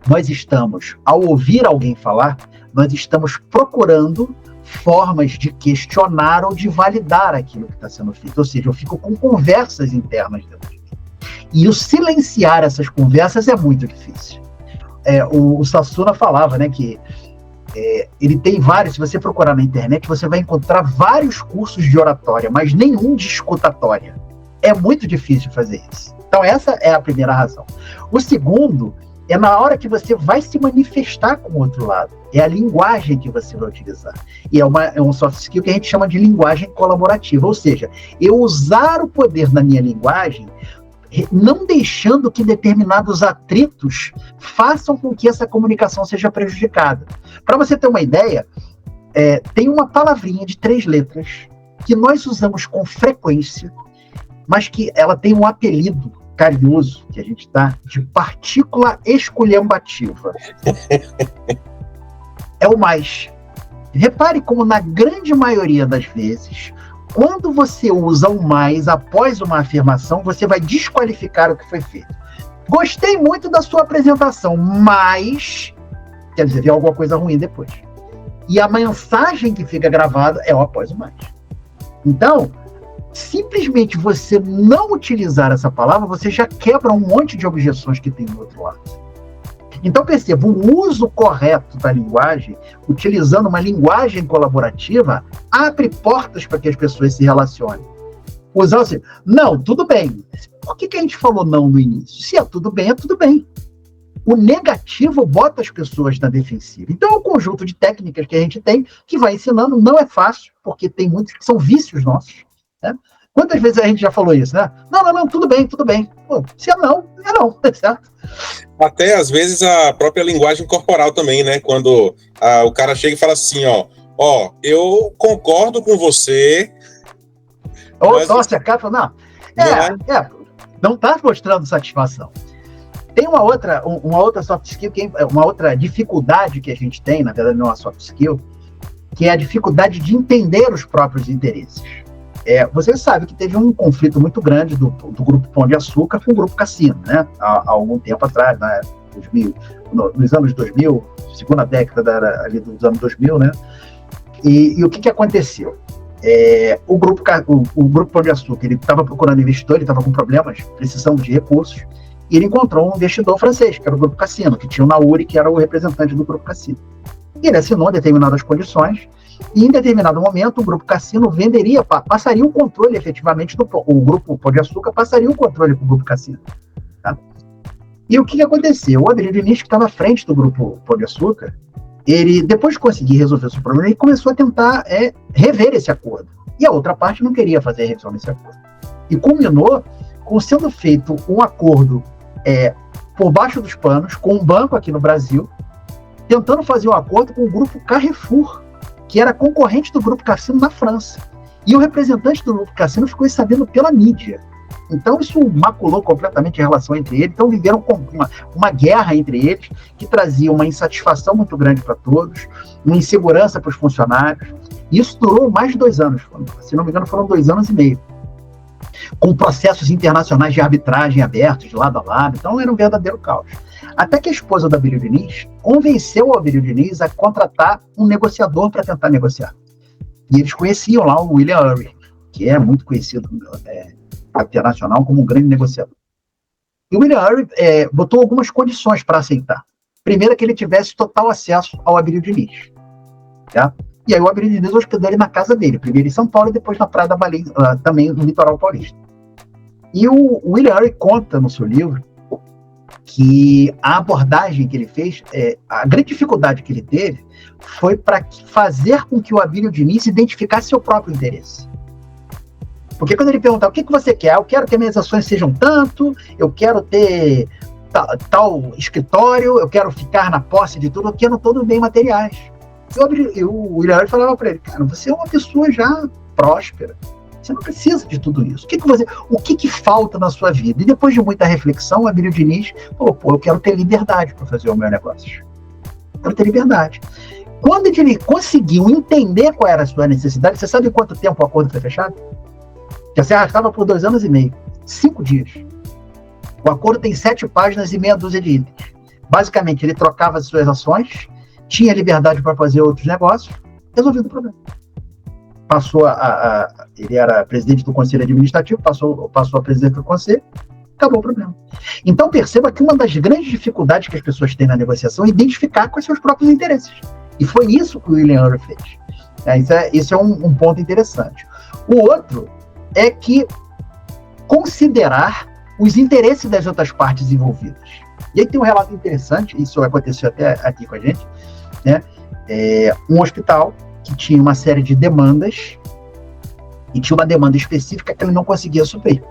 [SPEAKER 2] nós estamos, ao ouvir alguém falar, nós estamos procurando formas de questionar ou de validar aquilo que está sendo feito. Ou seja, eu fico com conversas internas dentro de mim. E o silenciar essas conversas é muito difícil. O Suassuna falava, né, que ele tem vários, se você procurar na internet, você vai encontrar vários cursos de oratória, mas nenhum de escutatória. É muito difícil fazer isso. Então, essa é a primeira razão. O segundo é na hora que você vai se manifestar com o outro lado. É a linguagem que você vai utilizar. E é um soft skill que a gente chama de linguagem colaborativa. Ou seja, eu usar o poder na minha linguagem, não deixando que determinados atritos façam com que essa comunicação seja prejudicada. Para você ter uma ideia, tem uma palavrinha de 3 letras que nós usamos com frequência, mas que ela tem um apelido carinhoso, que a gente dá, de partícula esculhambativa. É o mais. Repare como, na grande maioria das vezes, quando você usa o mais após uma afirmação, você vai desqualificar o que foi feito. Gostei muito da sua apresentação, mas... Quer dizer, vem alguma coisa ruim depois. E a mensagem que fica gravada é o após o mais. Então, simplesmente você não utilizar essa palavra, você já quebra um monte de objeções que tem do outro lado. Então, perceba, o uso correto da linguagem, utilizando uma linguagem colaborativa, abre portas para que as pessoas se relacionem. Usar assim, não, tudo bem. Por que a gente falou não no início? Se é tudo bem, é tudo bem. O negativo bota as pessoas na defensiva. Então, é um conjunto de técnicas que a gente tem, que vai ensinando, não é fácil, porque tem muitos que são vícios nossos, né? Quantas vezes a gente já falou isso, né? Não, tudo bem. Pô, se é não, certo?
[SPEAKER 1] Até, às vezes, a própria linguagem corporal também, né? Quando o cara chega e fala assim, ó, eu concordo com você,
[SPEAKER 2] Ou torce a cara e fala, não está mostrando satisfação. Tem uma outra soft skill, uma outra dificuldade que a gente tem, na verdade não é uma soft skill, que é a dificuldade de entender os próprios interesses. Você sabe que teve um conflito muito grande do grupo Pão de Açúcar com o grupo Cassino, né? Há algum tempo atrás, nos anos 2000, segunda década ali dos anos 2000, né? E o que aconteceu? O grupo Pão de Açúcar, ele estava procurando investidor, ele estava com problemas, precisando de recursos, e ele encontrou um investidor francês, que era o grupo Cassino, que tinha o Nauri, que era o representante do grupo Cassino. E ele assinou determinadas condições, e em determinado momento o grupo Cassino passaria o controle efetivamente o grupo Pão de Açúcar passaria o controle para o grupo Cassino. Tá? E o que aconteceu? O Abílio Diniz, que estava à frente do grupo Pão de Açúcar, ele, depois de conseguir resolver o seu problema, ele começou a tentar rever esse acordo. E a outra parte não queria fazer a revisão desse acordo. E culminou com sendo feito um acordo por baixo dos panos, com um banco aqui no Brasil, tentando fazer um acordo com o grupo Carrefour, que era concorrente do grupo Cassino na França. E o representante do grupo Cassino ficou sabendo pela mídia. Então isso maculou completamente a relação entre eles. Então viveram uma guerra entre eles, que trazia uma insatisfação muito grande para todos, uma insegurança para os funcionários. E isso durou mais de 2 anos. Se não me engano, foram 2 anos e meio. Com processos internacionais de arbitragem abertos, de lado a lado. Então era um verdadeiro caos. Até que a esposa do Abílio Diniz convenceu o Abílio Diniz a contratar um negociador para tentar negociar. E eles conheciam lá o William Ury, que é muito conhecido internacional como um grande negociador. E o William Ury botou algumas condições para aceitar. Primeiro, que ele tivesse total acesso ao Abílio Diniz. Tá? E aí o Abílio Diniz hospedou ele na casa dele, primeiro em São Paulo e depois na Praia da Baleia, também no litoral paulista. E o William Ury conta no seu livro que a abordagem que ele fez, a grande dificuldade que ele teve foi para fazer com que o Abílio Diniz identificasse seu próprio interesse. Porque quando ele perguntava, o que você quer? Eu quero que minhas ações sejam tanto, eu quero ter tal escritório, eu quero ficar na posse de tudo, eu quero todos bem materiais. E o William Ury falava para ele, cara, você é uma pessoa já próspera, você não precisa de tudo isso. O que falta na sua vida? E depois de muita reflexão, o Abílio Diniz falou, eu quero ter liberdade para fazer o meu negócio. Eu quero ter liberdade. Quando ele conseguiu entender qual era a sua necessidade, você sabe quanto tempo o acordo foi fechado? Já se arrastava por 2 anos e meio. 5 dias. O acordo tem 7 páginas e meia dúzia de itens. Basicamente, ele trocava as suas ações, tinha liberdade para fazer outros negócios, resolvido o problema. Ele era presidente do conselho administrativo, passou a presidente do conselho, acabou o problema. Então perceba que uma das grandes dificuldades que as pessoas têm na negociação é identificar quais são os próprios interesses. E foi isso que o William Ury fez. Isso é um ponto interessante. O outro é que considerar os interesses das outras partes envolvidas. E aí tem um relato interessante, isso aconteceu até aqui com a gente, né? Um hospital que tinha uma série de demandas e tinha uma demanda específica que ele não conseguia suprir.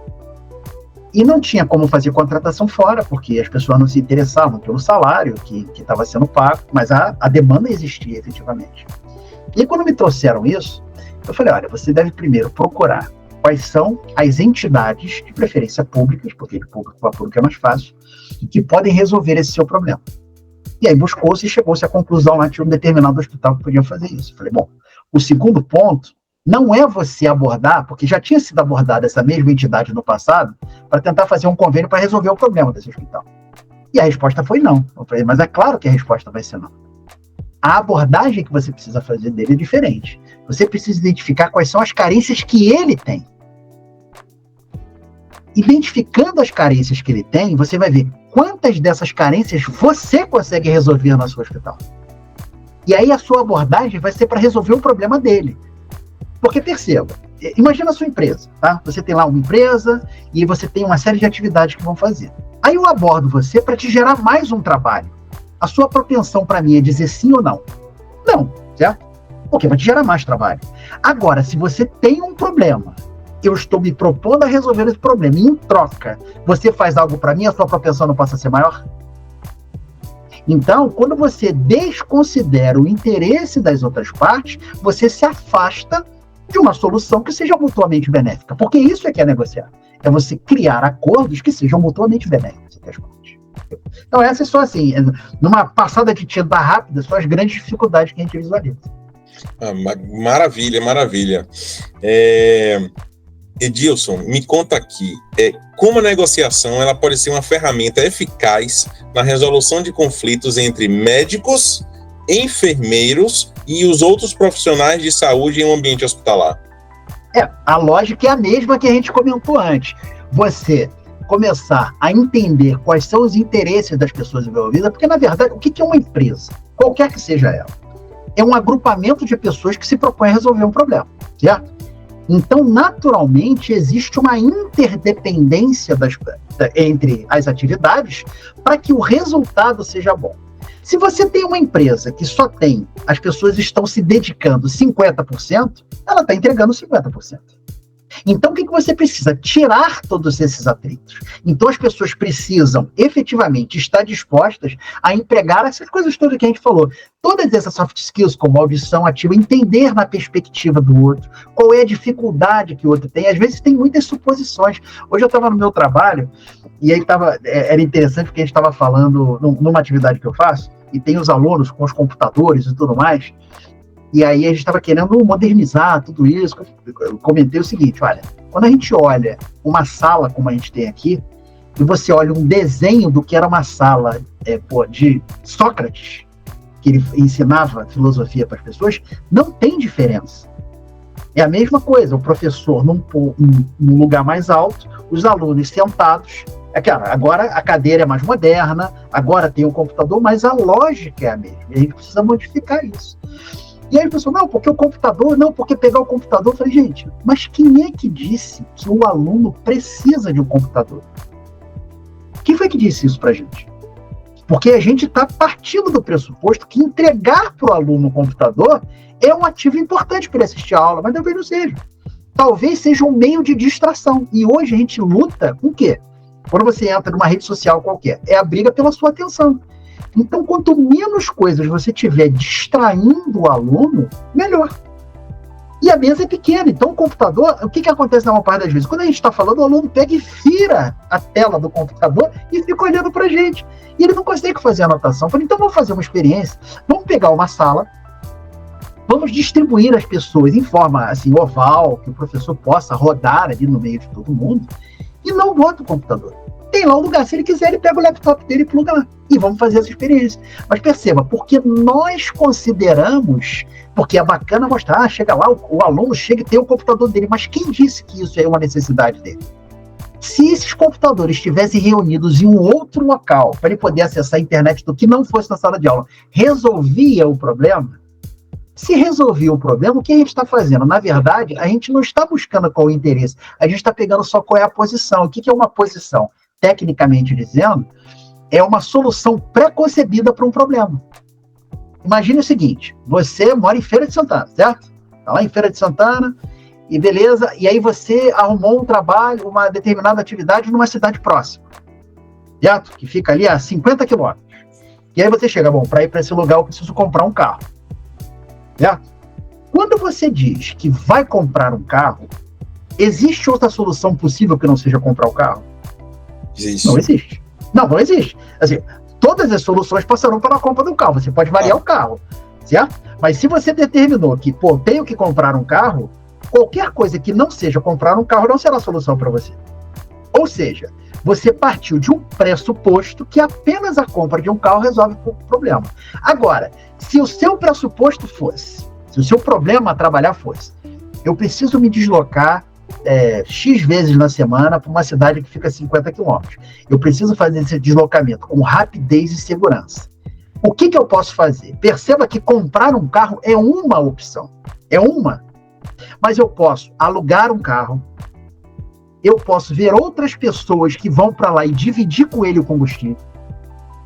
[SPEAKER 2] E não tinha como fazer contratação fora, porque as pessoas não se interessavam pelo salário que estava sendo pago, mas a demanda existia efetivamente. E quando me trouxeram isso, eu falei, olha, você deve primeiro procurar quais são as entidades, de preferência públicas, porque de público para público é mais fácil, que podem resolver esse seu problema. E aí buscou-se e chegou-se à conclusão lá de um determinado hospital que podia fazer isso. Eu falei, bom, o segundo ponto não é você abordar, porque já tinha sido abordada essa mesma entidade no passado, para tentar fazer um convênio para resolver o problema desse hospital. E a resposta foi não. Eu falei, mas é claro que a resposta vai ser não. A abordagem que você precisa fazer dele é diferente. Você precisa identificar quais são as carências que ele tem. Identificando as carências que ele tem, você vai ver quantas dessas carências você consegue resolver no seu hospital. E aí a sua abordagem vai ser para resolver o problema dele. Porque perceba, imagina a sua empresa, tá? Você tem lá uma empresa e você tem uma série de atividades que vão fazer. Aí eu abordo você para te gerar mais um trabalho. A sua propensão para mim é dizer sim ou não? Não, certo? Porque vai te gerar mais trabalho. Agora, se você tem um problema, eu estou me propondo a resolver esse problema, e em troca, você faz algo para mim, a sua propensão não passa a ser maior? Então, quando você desconsidera o interesse das outras partes, você se afasta de uma solução que seja mutuamente benéfica, porque isso é que é negociar. É você criar acordos que sejam mutuamente benéficos. Então essas são assim, numa passada de tinta rápida, são as grandes dificuldades que a gente visualiza.
[SPEAKER 1] Maravilha. Edilson, me conta aqui, como a negociação ela pode ser uma ferramenta eficaz na resolução de conflitos entre médicos, enfermeiros e os outros profissionais de saúde em um ambiente hospitalar?
[SPEAKER 2] A lógica é a mesma que a gente comentou antes. Você começar a entender quais são os interesses das pessoas envolvidas, porque, na verdade, o que é uma empresa? Qualquer que seja ela. É um agrupamento de pessoas que se propõem a resolver um problema, certo? Então, naturalmente, existe uma interdependência entre as atividades para que o resultado seja bom. Se você tem uma empresa que só tem, as pessoas estão se dedicando 50%, ela está entregando 50%. Então, o que você precisa? Tirar todos esses atritos. Então, as pessoas precisam, efetivamente, estar dispostas a empregar essas coisas todas que a gente falou. Todas essas soft skills, como audição ativa, entender na perspectiva do outro, qual é a dificuldade que o outro tem. Às vezes, tem muitas suposições. Hoje eu estava no meu trabalho, e aí era interessante porque a gente estava falando numa atividade que eu faço, e tem os alunos com os computadores e tudo mais. E aí a gente estava querendo modernizar tudo isso. Eu comentei o seguinte, olha, quando a gente olha uma sala como a gente tem aqui, e você olha um desenho do que era uma sala de Sócrates, que ele ensinava filosofia para as pessoas, não tem diferença. É a mesma coisa, o professor num lugar mais alto, os alunos sentados. Claro, agora a cadeira é mais moderna, agora tem o computador, mas a lógica é a mesma. E a gente precisa modificar isso. E aí a pessoa, não, porque o computador, não, porque pegar o computador. Eu falei, gente, mas quem é que disse que o aluno precisa de um computador? Quem foi que disse isso pra gente? Porque a gente está partindo do pressuposto que entregar para o aluno um computador é um ativo importante para ele assistir a aula, mas talvez não seja. Talvez seja um meio de distração. E hoje a gente luta com o quê? Quando você entra numa rede social qualquer, é a briga pela sua atenção. Então, quanto menos coisas você tiver distraindo o aluno, melhor. E a mesa é pequena, então o computador, o que acontece na maior parte das vezes? Quando a gente está falando, o aluno pega e vira a tela do computador e fica olhando para a gente. E ele não consegue fazer anotação. Eu falei, então vamos fazer uma experiência, vamos pegar uma sala, vamos distribuir as pessoas em forma assim, oval, que o professor possa rodar ali no meio de todo mundo, e não bota o computador. Tem lá um lugar, se ele quiser, ele pega o laptop dele e pluga lá. E vamos fazer essa experiência. Mas perceba, porque nós consideramos, porque é bacana mostrar, chega lá, o aluno chega e tem o computador dele, mas quem disse que isso é uma necessidade dele? Se esses computadores estivessem reunidos em um outro local, para ele poder acessar a internet do que não fosse na sala de aula, resolvia o problema? Se resolvia o problema, o que a gente está fazendo? Na verdade, a gente não está buscando qual é o interesse, a gente está pegando só qual é a posição. O que é uma posição? Tecnicamente dizendo, é uma solução pré-concebida para um problema. Imagine o seguinte, você mora em Feira de Santana, certo? Está lá em Feira de Santana, e beleza, e aí você arrumou um trabalho, uma determinada atividade numa cidade próxima, certo? Que fica ali a 50 quilômetros. E aí você chega, bom, para ir para esse lugar eu preciso comprar um carro, certo? Quando você diz que vai comprar um carro, existe outra solução possível que não seja comprar o carro?
[SPEAKER 1] Existe.
[SPEAKER 2] Não existe. Não existe. Assim, todas as soluções passarão pela compra do carro. Você pode variar o carro, certo? Mas se você determinou que, tenho que comprar um carro, qualquer coisa que não seja comprar um carro não será solução para você. Ou seja, você partiu de um pressuposto que apenas a compra de um carro resolve o problema. Agora, se o seu pressuposto fosse, se o seu problema a trabalhar fosse, eu preciso me deslocar X vezes na semana para uma cidade que fica a 50 quilômetros. Eu preciso fazer esse deslocamento com rapidez e segurança. O que eu posso fazer? Perceba que comprar um carro é uma opção. É uma. Mas eu posso alugar um carro, eu posso ver outras pessoas que vão para lá e dividir com ele o combustível,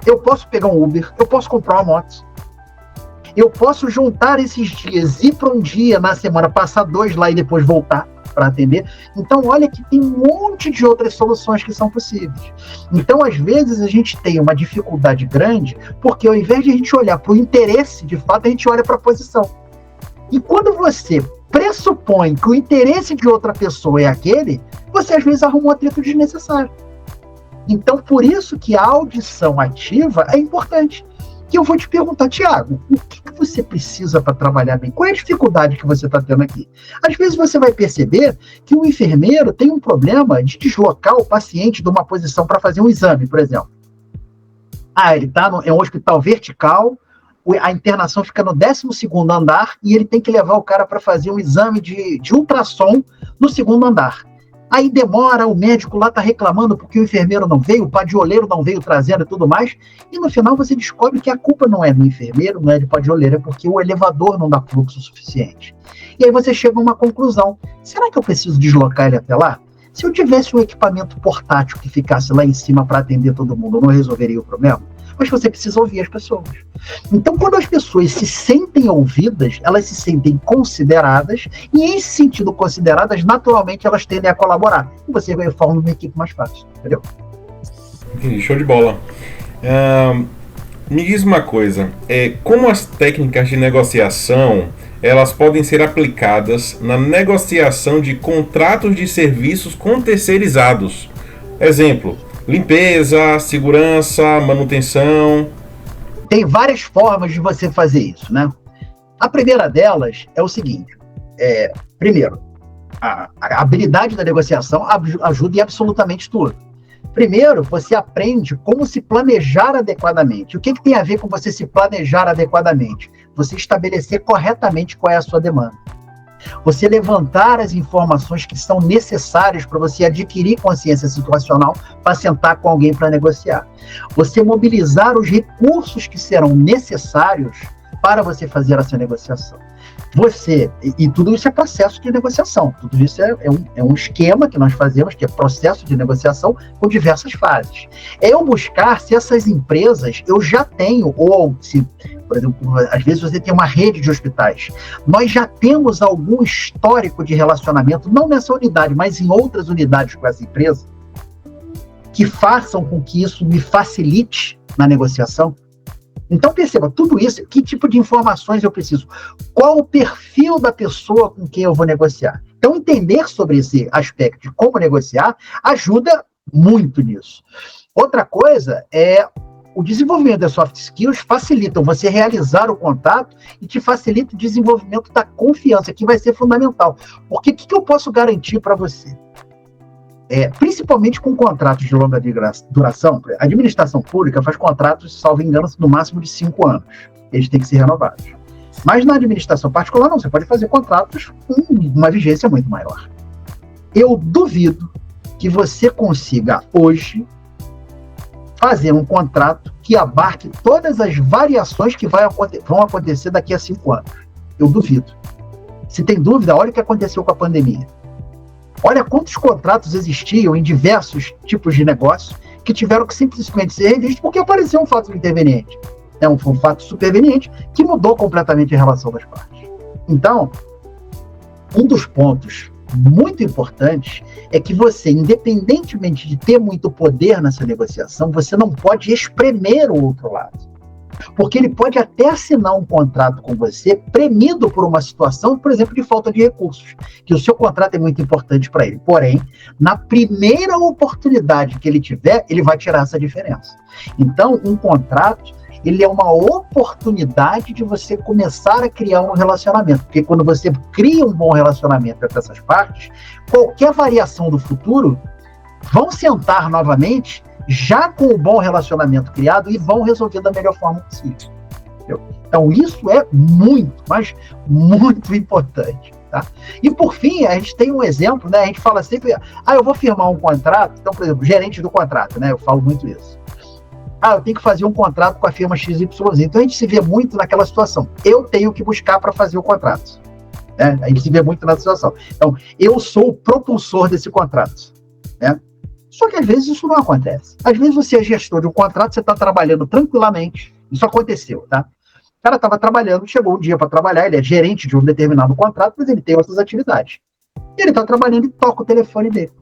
[SPEAKER 2] eu posso pegar um Uber, eu posso comprar uma moto, eu posso juntar esses dias, ir para um dia na semana, passar 2 lá e depois voltar para atender. Então, olha que tem um monte de outras soluções que são possíveis. Então, às vezes, a gente tem uma dificuldade grande, porque ao invés de a gente olhar para o interesse, de fato, a gente olha para a posição. E quando você pressupõe que o interesse de outra pessoa é aquele, você às vezes arruma um atrito desnecessário. Então, por isso que a audição ativa é importante. E eu vou te perguntar, Tiago, o que você precisa para trabalhar bem? Qual é a dificuldade que você está tendo aqui? Às vezes você vai perceber que o enfermeiro tem um problema de deslocar o paciente de uma posição para fazer um exame, por exemplo. Ele está em um hospital vertical, a internação fica no 12º andar e ele tem que levar o cara para fazer um exame de ultrassom no 2º andar. Aí demora, o médico lá está reclamando porque o enfermeiro não veio, o padioleiro não veio trazendo e tudo mais, e no final você descobre que a culpa não é do enfermeiro, não é do padioleiro, é porque o elevador não dá fluxo suficiente. E aí você chega a uma conclusão: será que eu preciso deslocar ele até lá? Se eu tivesse um equipamento portátil que ficasse lá em cima para atender todo mundo, eu não resolveria o problema? Mas você precisa ouvir as pessoas. Então, quando as pessoas se sentem ouvidas, elas se sentem consideradas, e em esse sentido consideradas, naturalmente elas tendem a colaborar. E você forma uma equipe mais fácil, entendeu?
[SPEAKER 1] Show de bola. Me diz uma coisa, como as técnicas de negociação, elas podem ser aplicadas na negociação de contratos de serviços com terceirizados? Exemplo, limpeza, segurança, manutenção.
[SPEAKER 2] Tem várias formas de você fazer isso, né? A primeira delas é o seguinte: primeiro, a habilidade da negociação ajuda em absolutamente tudo. Primeiro, você aprende como se planejar adequadamente. O que tem a ver com você se planejar adequadamente? Você estabelecer corretamente qual é a sua demanda. Você levantar as informações que são necessárias para você adquirir consciência situacional para sentar com alguém para negociar. Você mobilizar os recursos que serão necessários para você fazer essa negociação. E tudo isso é processo de negociação. Tudo isso é um esquema que nós fazemos, que é processo de negociação com diversas fases. É eu buscar se essas empresas eu já tenho, ou se, por exemplo, às vezes você tem uma rede de hospitais. Nós já temos algum histórico de relacionamento, não nessa unidade, mas em outras unidades com essa empresa, que façam com que isso me facilite na negociação. Então, perceba, tudo isso, que tipo de informações eu preciso? Qual o perfil da pessoa com quem eu vou negociar? Então, entender sobre esse aspecto de como negociar ajuda muito nisso. Outra coisa é o desenvolvimento das soft skills facilitam você realizar o contato e te facilita o desenvolvimento da confiança, que vai ser fundamental. Porque o que eu posso garantir para você? Principalmente com contratos de longa duração, a administração pública faz contratos, salvo engano, no máximo de 5 anos. Eles têm que ser renovados. Mas na administração particular, não. Você pode fazer contratos com uma vigência muito maior. Eu duvido que você consiga, hoje, fazer um contrato que abarque todas as variações que vão acontecer daqui a 5 anos. Eu duvido. Se tem dúvida, olha o que aconteceu com a pandemia. Olha quantos contratos existiam em diversos tipos de negócio que tiveram que simplesmente ser revistos porque apareceu um fato interveniente. Um fato superveniente que mudou completamente a relação das partes. Então, um dos pontos muito importantes é que você, independentemente de ter muito poder nessa negociação, você não pode espremer o outro lado. Porque ele pode até assinar um contrato com você premido por uma situação, por exemplo, de falta de recursos, que o seu contrato é muito importante para ele. Porém, na primeira oportunidade que ele tiver, ele vai tirar essa diferença. Então, um contrato, ele é uma oportunidade de você começar a criar um relacionamento. Porque quando você cria um bom relacionamento entre essas partes, qualquer variação do futuro, vão sentar novamente já com o bom relacionamento criado e vão resolver da melhor forma possível. Entendeu? Então, isso é muito, mas muito importante. Tá? E, por fim, a gente tem um exemplo, né? A gente fala sempre, eu vou firmar um contrato. Então, por exemplo, gerente do contrato, né? Eu falo muito isso. Eu tenho que fazer um contrato com a firma XYZ. Então, a gente se vê muito naquela situação. Eu tenho que buscar para fazer o contrato. Né? A gente se vê muito nessa situação. Então, eu sou o propulsor desse contrato. Né? Só que às vezes isso não acontece. Às vezes você é gestor de um contrato, você está trabalhando tranquilamente. Isso aconteceu, tá? O cara estava trabalhando, chegou um dia para trabalhar, ele é gerente de um determinado contrato, mas ele tem outras atividades. Ele está trabalhando e toca o telefone dele.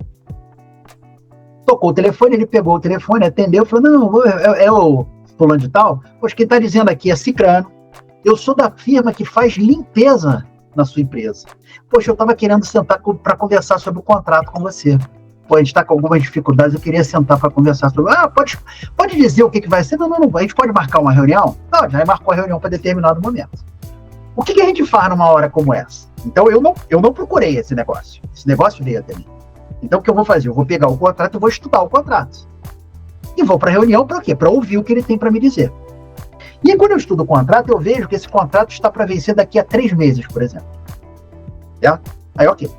[SPEAKER 2] Tocou o telefone, ele pegou o telefone, atendeu, falou, não, é o fulano de tal? Pois quem está dizendo aqui é Cicrano. Eu sou da firma que faz limpeza na sua empresa. Poxa, eu estava querendo sentar para conversar sobre o contrato com você. Pô, a gente está com algumas dificuldades, eu queria sentar para conversar sobre... pode dizer o que vai ser? Não, a gente pode marcar uma reunião? Não, já marcou a reunião para determinado momento. O que a gente faz numa hora como essa? Então, eu não procurei esse negócio. Esse negócio veio até mim. Então, o que eu vou fazer? Eu vou pegar o contrato e vou estudar o contrato. E vou para a reunião para quê? Para ouvir o que ele tem para me dizer. E aí, quando eu estudo o contrato, eu vejo que esse contrato está para vencer daqui a 3 meses, por exemplo. Tá? Aí, ok.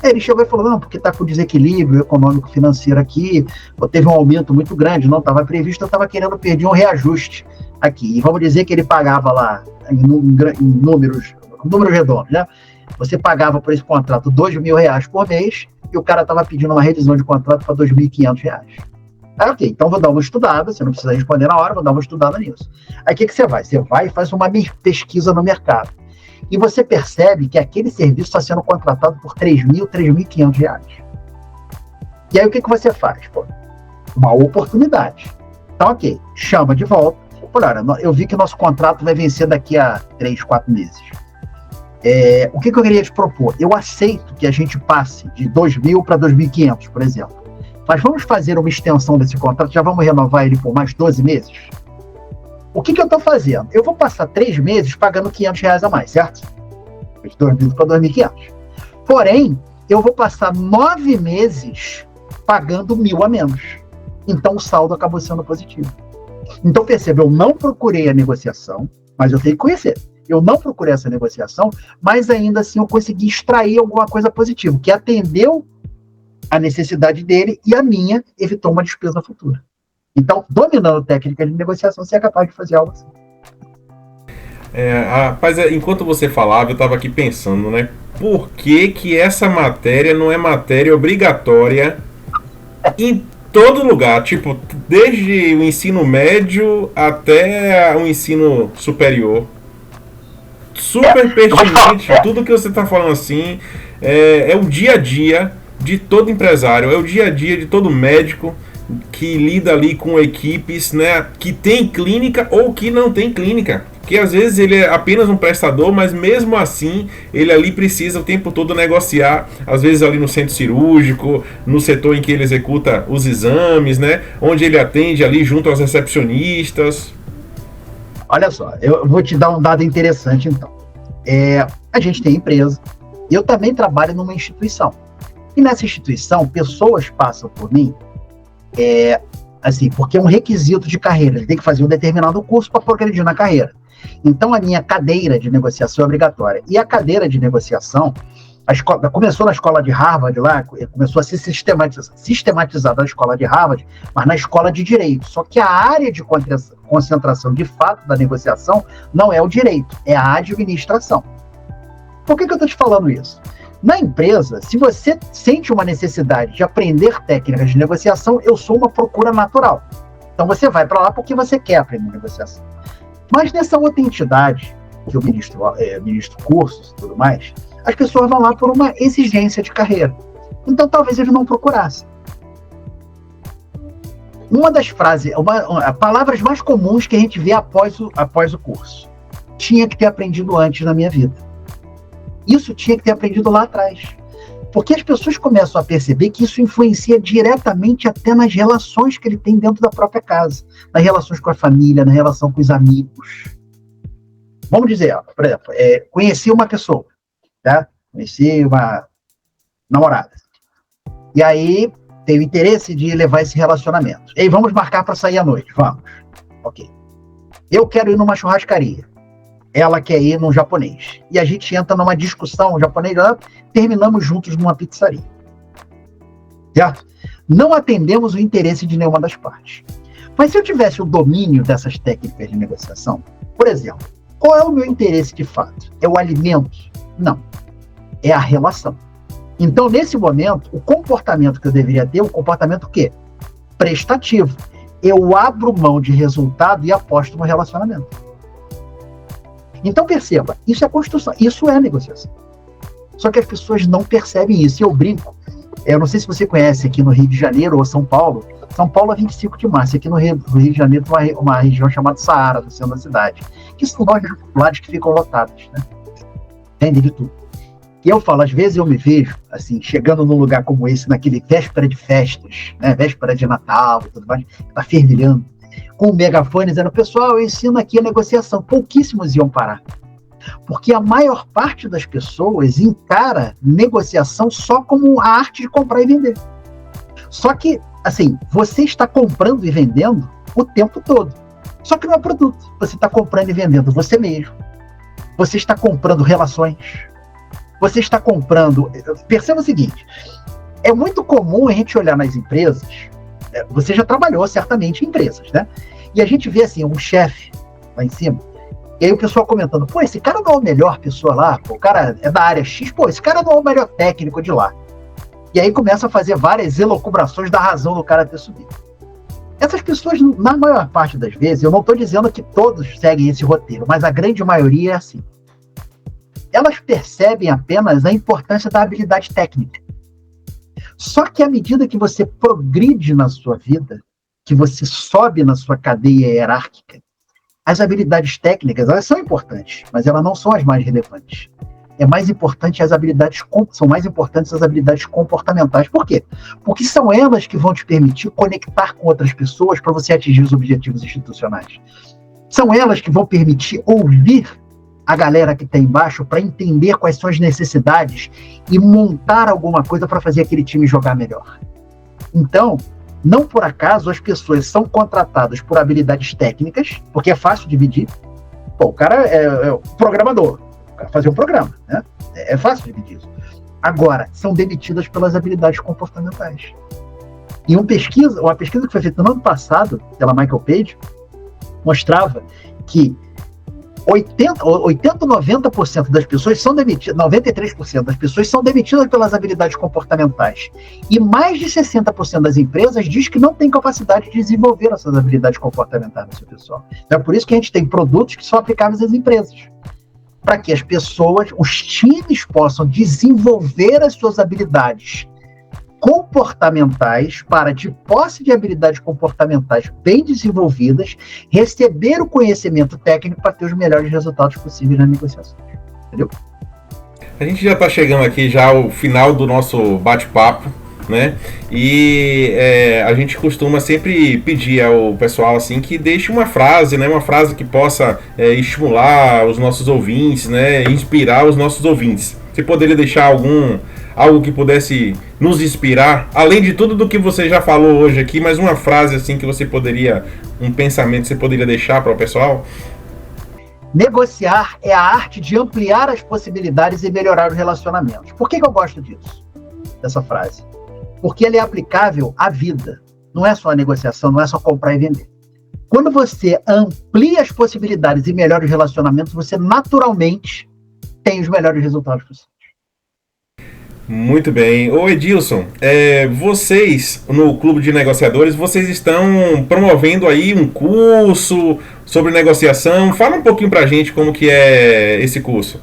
[SPEAKER 2] Aí ele chegou e falou, não, porque está com desequilíbrio econômico-financeiro aqui, ou teve um aumento muito grande, não estava previsto, eu estava querendo pedir um reajuste aqui. E vamos dizer que ele pagava lá, em números redondos, né? Você pagava por esse contrato R$2.000 por mês, e o cara estava pedindo uma revisão de contrato para R$2.500. Aí, ok, então vou dar uma estudada, você não precisa responder na hora, vou dar uma estudada nisso. Aí o que você vai? Você vai e faz uma pesquisa no mercado. E você percebe que aquele serviço está sendo contratado por R$3.000, R$3.500. E aí o que você faz? Pô, uma oportunidade. Então, ok, chama de volta. Olha, eu vi que nosso contrato vai vencer daqui a 3, 4 meses. O que eu queria te propor? Eu aceito que a gente passe de 2.000 para 2.500, por exemplo. Mas vamos fazer uma extensão desse contrato, já vamos renovar ele por mais 12 meses? O que eu estou fazendo? Eu vou passar 3 meses pagando R$500 a mais, certo? De 2.000 para 2.500. Porém, eu vou passar 9 meses pagando 1.000 a menos. Então, o saldo acabou sendo positivo. Então, perceba, eu não procurei a negociação, mas eu tenho que conhecer. Eu não procurei essa negociação, mas ainda assim eu consegui extrair alguma coisa positiva, que atendeu a necessidade dele e a minha evitou uma despesa futura. Então, dominando técnica de negociação, você é capaz de fazer algo assim.
[SPEAKER 1] Rapaz, enquanto você falava, eu estava aqui pensando, né? Por que essa matéria não é matéria obrigatória em todo lugar? Tipo, desde o ensino médio até o ensino superior. Super pertinente, tudo que você está falando assim é o dia a dia de todo empresário, é o dia a dia de todo médico que lida ali com equipes, né, que tem clínica ou que não tem clínica, que às vezes ele é apenas um prestador, mas mesmo assim ele ali precisa o tempo todo negociar, às vezes ali no centro cirúrgico, no setor em que ele executa os exames, né, onde ele atende ali junto aos recepcionistas.
[SPEAKER 2] Olha só, eu vou te dar um dado interessante então. A gente tem empresa, e eu também trabalho numa instituição. E nessa instituição, pessoas passam por mim, assim, porque é um requisito de carreira. Ele tem que fazer um determinado curso para progredir na carreira. Então, a minha cadeira de negociação é obrigatória. E a cadeira de negociação, começou na escola de Harvard lá, começou a ser sistematizada na escola de Harvard, mas na escola de direito. Só que a área de concentração, de fato, da negociação não é o direito, é a administração. Por que eu estou te falando isso? Na empresa, se você sente uma necessidade de aprender técnicas de negociação, eu sou uma procura natural. Então você vai para lá porque você quer aprender negociação. Mas nessa outra entidade, que eu ministro cursos e tudo mais, as pessoas vão lá por uma exigência de carreira. Então talvez eles não procurassem. Uma das frases, palavras mais comuns que a gente vê após o curso. Tinha que ter aprendido antes na minha vida. Isso tinha que ter aprendido lá atrás. Porque as pessoas começam a perceber que isso influencia diretamente até nas relações que ele tem dentro da própria casa. Nas relações com a família, na relação com os amigos. Vamos dizer, por exemplo, conheci uma pessoa, tá? Conheci uma namorada. E aí, tenho interesse de levar esse relacionamento. E aí, vamos marcar para sair à noite. Vamos. Ok. Eu quero ir numa churrascaria. Ela quer ir num japonês. E a gente entra numa discussão, o japonês lá, terminamos juntos numa pizzaria. Certo? Não atendemos o interesse de nenhuma das partes. Mas se eu tivesse o domínio dessas técnicas de negociação, por exemplo, qual é o meu interesse de fato? É o alimento? Não. É a relação. Então, nesse momento, o comportamento que eu deveria ter é um comportamento o quê? Prestativo. Eu abro mão de resultado e aposto no relacionamento. Então, perceba, isso é construção, isso é negociação. Só que as pessoas não percebem isso. E eu brinco, eu não sei se você conhece aqui no Rio de Janeiro ou São Paulo. São Paulo é 25 de março. Aqui no Rio de Janeiro tem uma região chamada Saara, do centro da cidade, que são lojas populares que ficam lotadas, né? Vende de tudo. E eu falo, às vezes eu me vejo, assim, chegando num lugar como esse, naquele véspera de festas, né, véspera de Natal e tudo mais, tá fervilhando, com o megafone dizendo, pessoal, eu ensino aqui a negociação. Pouquíssimos iam parar. Porque a maior parte das pessoas encara negociação só como a arte de comprar e vender. Só que, assim, você está comprando e vendendo o tempo todo. Só que não é produto. Você está comprando e vendendo você mesmo. Você está comprando relações. Você está comprando... Perceba o seguinte, é muito comum a gente olhar nas empresas, você já trabalhou certamente em empresas, né? E a gente vê assim, um chefe lá em cima, e aí o pessoal comentando, pô, esse cara não é o melhor pessoa lá, pô, o cara é da área X, pô, esse cara não é o melhor técnico de lá. E aí começa a fazer várias elucubrações da razão do cara ter subido. Essas pessoas, na maior parte das vezes, eu não estou dizendo que todos seguem esse roteiro, mas a grande maioria é assim. Elas percebem apenas a importância da habilidade técnica. Só que à medida que você progride na sua vida, que você sobe na sua cadeia hierárquica, as habilidades técnicas, elas são importantes, mas elas não são as mais relevantes. São mais importantes as habilidades comportamentais. Por quê? Porque são elas que vão te permitir conectar com outras pessoas para você atingir os objetivos institucionais. São elas que vão permitir ouvir a galera que está embaixo para entender quais são as necessidades e montar alguma coisa para fazer aquele time jogar melhor. Então, não por acaso as pessoas são contratadas por habilidades técnicas, porque é fácil dividir. Pô, o cara é programador, o cara fazer um programa, né? É fácil dividir isso. Agora, são demitidas pelas habilidades comportamentais. E uma pesquisa que foi feita no ano passado, pela Michael Page, mostrava que 90% das pessoas são demitidas, 93% das pessoas são demitidas pelas habilidades comportamentais. E mais de 60% das empresas diz que não tem capacidade de desenvolver essas habilidades comportamentais no seu pessoal. Então é por isso que a gente tem produtos que são aplicáveis às empresas. Para que as pessoas, os times possam desenvolver as suas habilidades comportamentais para, de posse de habilidades comportamentais bem desenvolvidas, receber o conhecimento técnico para ter os melhores resultados possíveis na negociação. Entendeu?
[SPEAKER 1] A gente já está chegando aqui já ao final do nosso bate-papo, né? E a gente costuma sempre pedir ao pessoal assim que deixe uma frase, né? Uma frase que possa estimular os nossos ouvintes, né? Inspirar os nossos ouvintes. Você poderia deixar algo que pudesse nos inspirar, além de tudo do que você já falou hoje aqui, mas uma frase assim que você poderia, um pensamento que você poderia deixar para o pessoal?
[SPEAKER 2] Negociar é a arte de ampliar as possibilidades e melhorar os relacionamentos. Por que eu gosto disso, dessa frase? Porque ela é aplicável à vida. Não é só a negociação, não é só comprar e vender. Quando você amplia as possibilidades e melhora os relacionamentos, você naturalmente tem os melhores resultados possíveis.
[SPEAKER 1] Muito bem. Ô Edilson, vocês no Clube de Negociadores, vocês estão promovendo aí um curso sobre negociação. Fala um pouquinho pra gente como que é esse curso.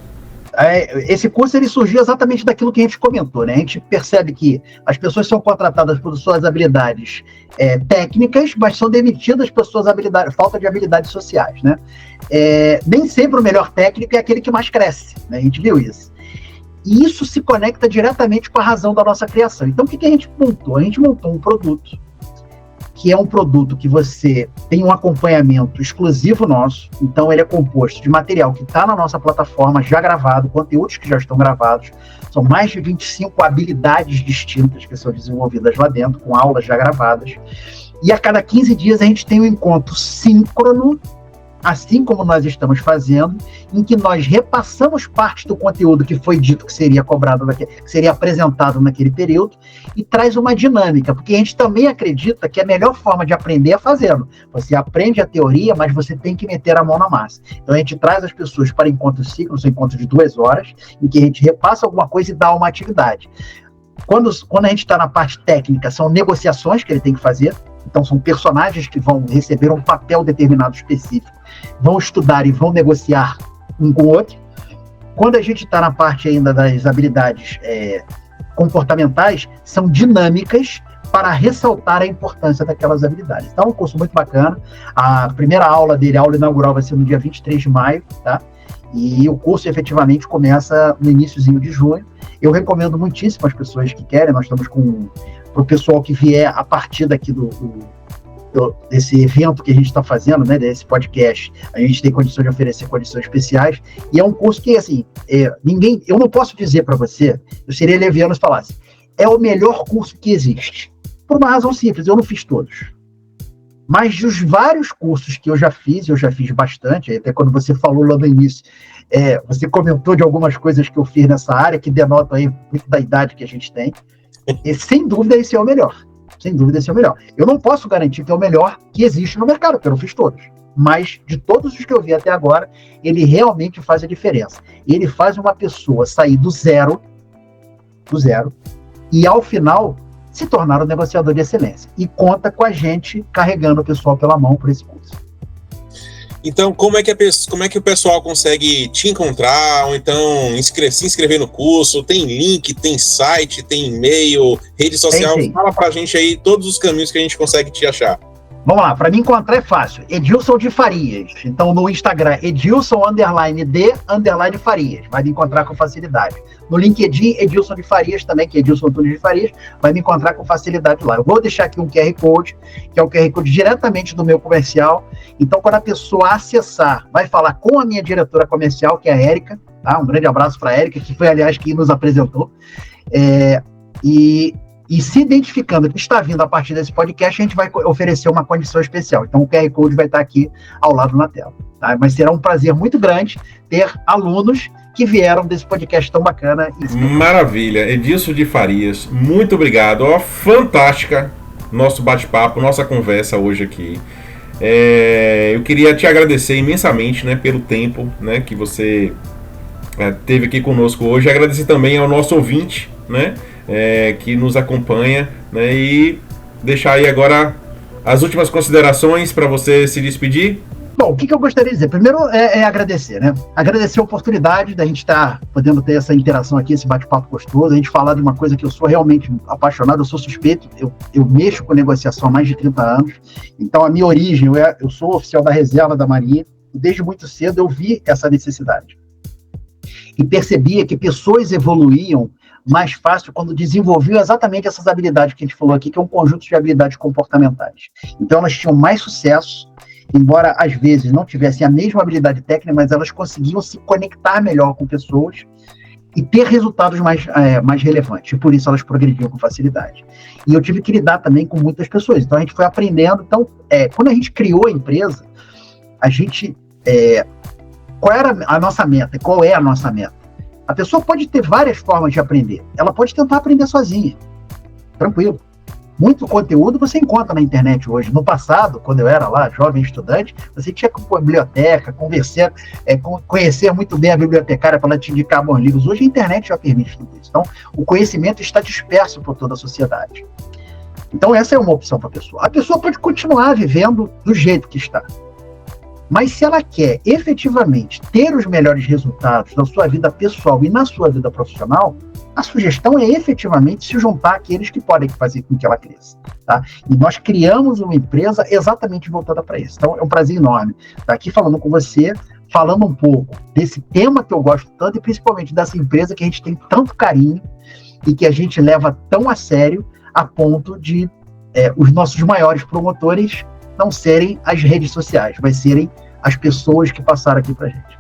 [SPEAKER 2] Esse curso ele surgiu exatamente daquilo que a gente comentou, né? A gente percebe que as pessoas são contratadas por suas habilidades técnicas, mas são demitidas por suas falta de habilidades sociais, né? Nem sempre o melhor técnico é aquele que mais cresce, né? A gente viu isso. E isso se conecta diretamente com a razão da nossa criação. Então, o que a gente montou? A gente montou um produto, que é um produto que você tem um acompanhamento exclusivo nosso. Então, ele é composto de material que está na nossa plataforma, já gravado, conteúdos que já estão gravados. São mais de 25 habilidades distintas que são desenvolvidas lá dentro, com aulas já gravadas. E a cada 15 dias a gente tem um encontro síncrono, assim como nós estamos fazendo, em que nós repassamos parte do conteúdo que foi dito que seria cobrado, que seria apresentado naquele período, e traz uma dinâmica, porque a gente também acredita que a melhor forma de aprender é fazendo. Você aprende a teoria, mas você tem que meter a mão na massa. Então a gente traz as pessoas para encontros ciclos, encontros de 2 horas, em que a gente repassa alguma coisa e dá uma atividade. Quando a gente está na parte técnica, são negociações que ele tem que fazer. Então são personagens que vão receber um papel determinado específico, vão estudar e vão negociar um com o outro. Quando a gente está na parte ainda das habilidades comportamentais, são dinâmicas para ressaltar a importância daquelas habilidades. Então é um curso muito bacana. A primeira aula dele, a aula inaugural, vai ser no dia 23 de maio, tá? E o curso efetivamente começa no iniciozinho de junho. Eu recomendo muitíssimo às pessoas que querem. Nós estamos para o pessoal que vier a partir daqui desse evento que a gente está fazendo, né, desse podcast, a gente tem condições de oferecer condições especiais, e é um curso que, assim, eu não posso dizer para você, eu seria leviano se falasse, é o melhor curso que existe, por uma razão simples, eu não fiz todos, mas dos vários cursos que eu já fiz bastante, até quando você falou lá no início, você comentou de algumas coisas que eu fiz nessa área, que denotam aí muito da idade que a gente tem, e sem dúvida esse é o melhor. Sem dúvida, esse é o melhor. Eu não posso garantir que é o melhor que existe no mercado, porque eu não fiz todos. Mas, de todos os que eu vi até agora, ele realmente faz a diferença. Ele faz uma pessoa sair do zero, e ao final, se tornar um negociador de excelência. E conta com a gente carregando o pessoal pela mão por esse curso.
[SPEAKER 1] Então, como é que o pessoal consegue te encontrar, ou então se inscrever no curso? Tem link, tem site, tem e-mail, rede social? Fala pra gente aí todos os caminhos que a gente consegue te achar.
[SPEAKER 2] Vamos lá, para me encontrar é fácil. Edilson de Farias. Então, no Instagram, Edilson_D_Farias. Vai me encontrar com facilidade. No LinkedIn, Edilson de Farias também, que é Edilson Antunes de Farias, vai me encontrar com facilidade lá. Eu vou deixar aqui um QR Code, que é o QR Code diretamente do meu comercial. Então, quando a pessoa acessar, vai falar com a minha diretora comercial, que é a Érica. Tá? Um grande abraço para a Érica, que foi, aliás, quem nos apresentou. E se identificando que está vindo a partir desse podcast, a gente vai oferecer uma condição especial. Então, o QR Code vai estar aqui ao lado na tela. Tá? Mas será um prazer muito grande ter alunos que vieram desse podcast tão bacana.
[SPEAKER 1] Maravilha. Edilson de Farias, muito obrigado. Fantástica nosso bate-papo, nossa conversa hoje aqui. Eu queria te agradecer imensamente, né, pelo tempo, né, que você teve aqui conosco hoje. Agradecer também ao nosso ouvinte, né, que nos acompanha, né, e deixar aí agora as últimas considerações para você se despedir.
[SPEAKER 2] Bom, o que eu gostaria de dizer? Primeiro é agradecer, né? Agradecer a oportunidade da gente estar podendo ter essa interação aqui, esse bate-papo gostoso, a gente falar de uma coisa que eu sou realmente apaixonado, eu sou suspeito, eu mexo com negociação há mais de 30 anos, então a minha origem, eu sou oficial da reserva da Marinha, e desde muito cedo eu vi essa necessidade. E percebia que pessoas evoluíam mais fácil quando desenvolviam exatamente essas habilidades que a gente falou aqui, que é um conjunto de habilidades comportamentais. Então elas tinham mais sucesso, embora às vezes não tivessem a mesma habilidade técnica, mas elas conseguiam se conectar melhor com pessoas e ter resultados mais relevantes, e por isso elas progrediam com facilidade. E eu tive que lidar também com muitas pessoas, então a gente foi aprendendo. Então, quando a gente criou a empresa, a gente... qual era a nossa meta? Qual é a nossa meta? A pessoa pode ter várias formas de aprender. Ela pode tentar aprender sozinha. Tranquilo. Muito conteúdo você encontra na internet hoje. No passado, quando eu era lá, jovem estudante, você tinha que ir para a biblioteca, conhecer muito bem a bibliotecária para ela te indicar bons livros. Hoje a internet já permite tudo isso. Então, o conhecimento está disperso por toda a sociedade. Então, essa é uma opção para a pessoa. A pessoa pode continuar vivendo do jeito que está. Mas se ela quer efetivamente ter os melhores resultados na sua vida pessoal e na sua vida profissional, a sugestão é efetivamente se juntar àqueles que podem fazer com que ela cresça. Tá? E nós criamos uma empresa exatamente voltada para isso. Então é um prazer enorme estar aqui falando com você, falando um pouco desse tema que eu gosto tanto e principalmente dessa empresa que a gente tem tanto carinho e que a gente leva tão a sério a ponto de os nossos maiores promotores não serem as redes sociais, mas serem as pessoas que passaram aqui pra gente.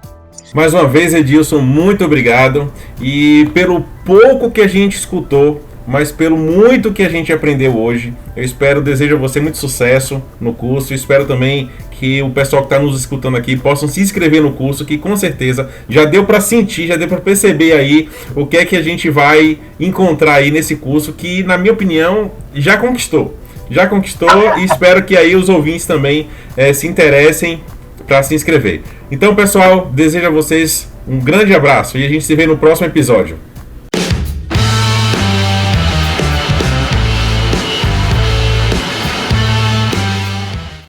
[SPEAKER 1] Mais uma vez, Edilson, muito obrigado. E pelo pouco que a gente escutou, mas pelo muito que a gente aprendeu hoje, desejo a você muito sucesso no curso. Espero também que o pessoal que está nos escutando aqui possam se inscrever no curso, que com certeza já deu para sentir, já deu para perceber aí o que é que a gente vai encontrar aí nesse curso, que na minha opinião já conquistou e espero que aí os ouvintes também se interessem para se inscrever. Então, pessoal, desejo a vocês um grande abraço e a gente se vê no próximo episódio.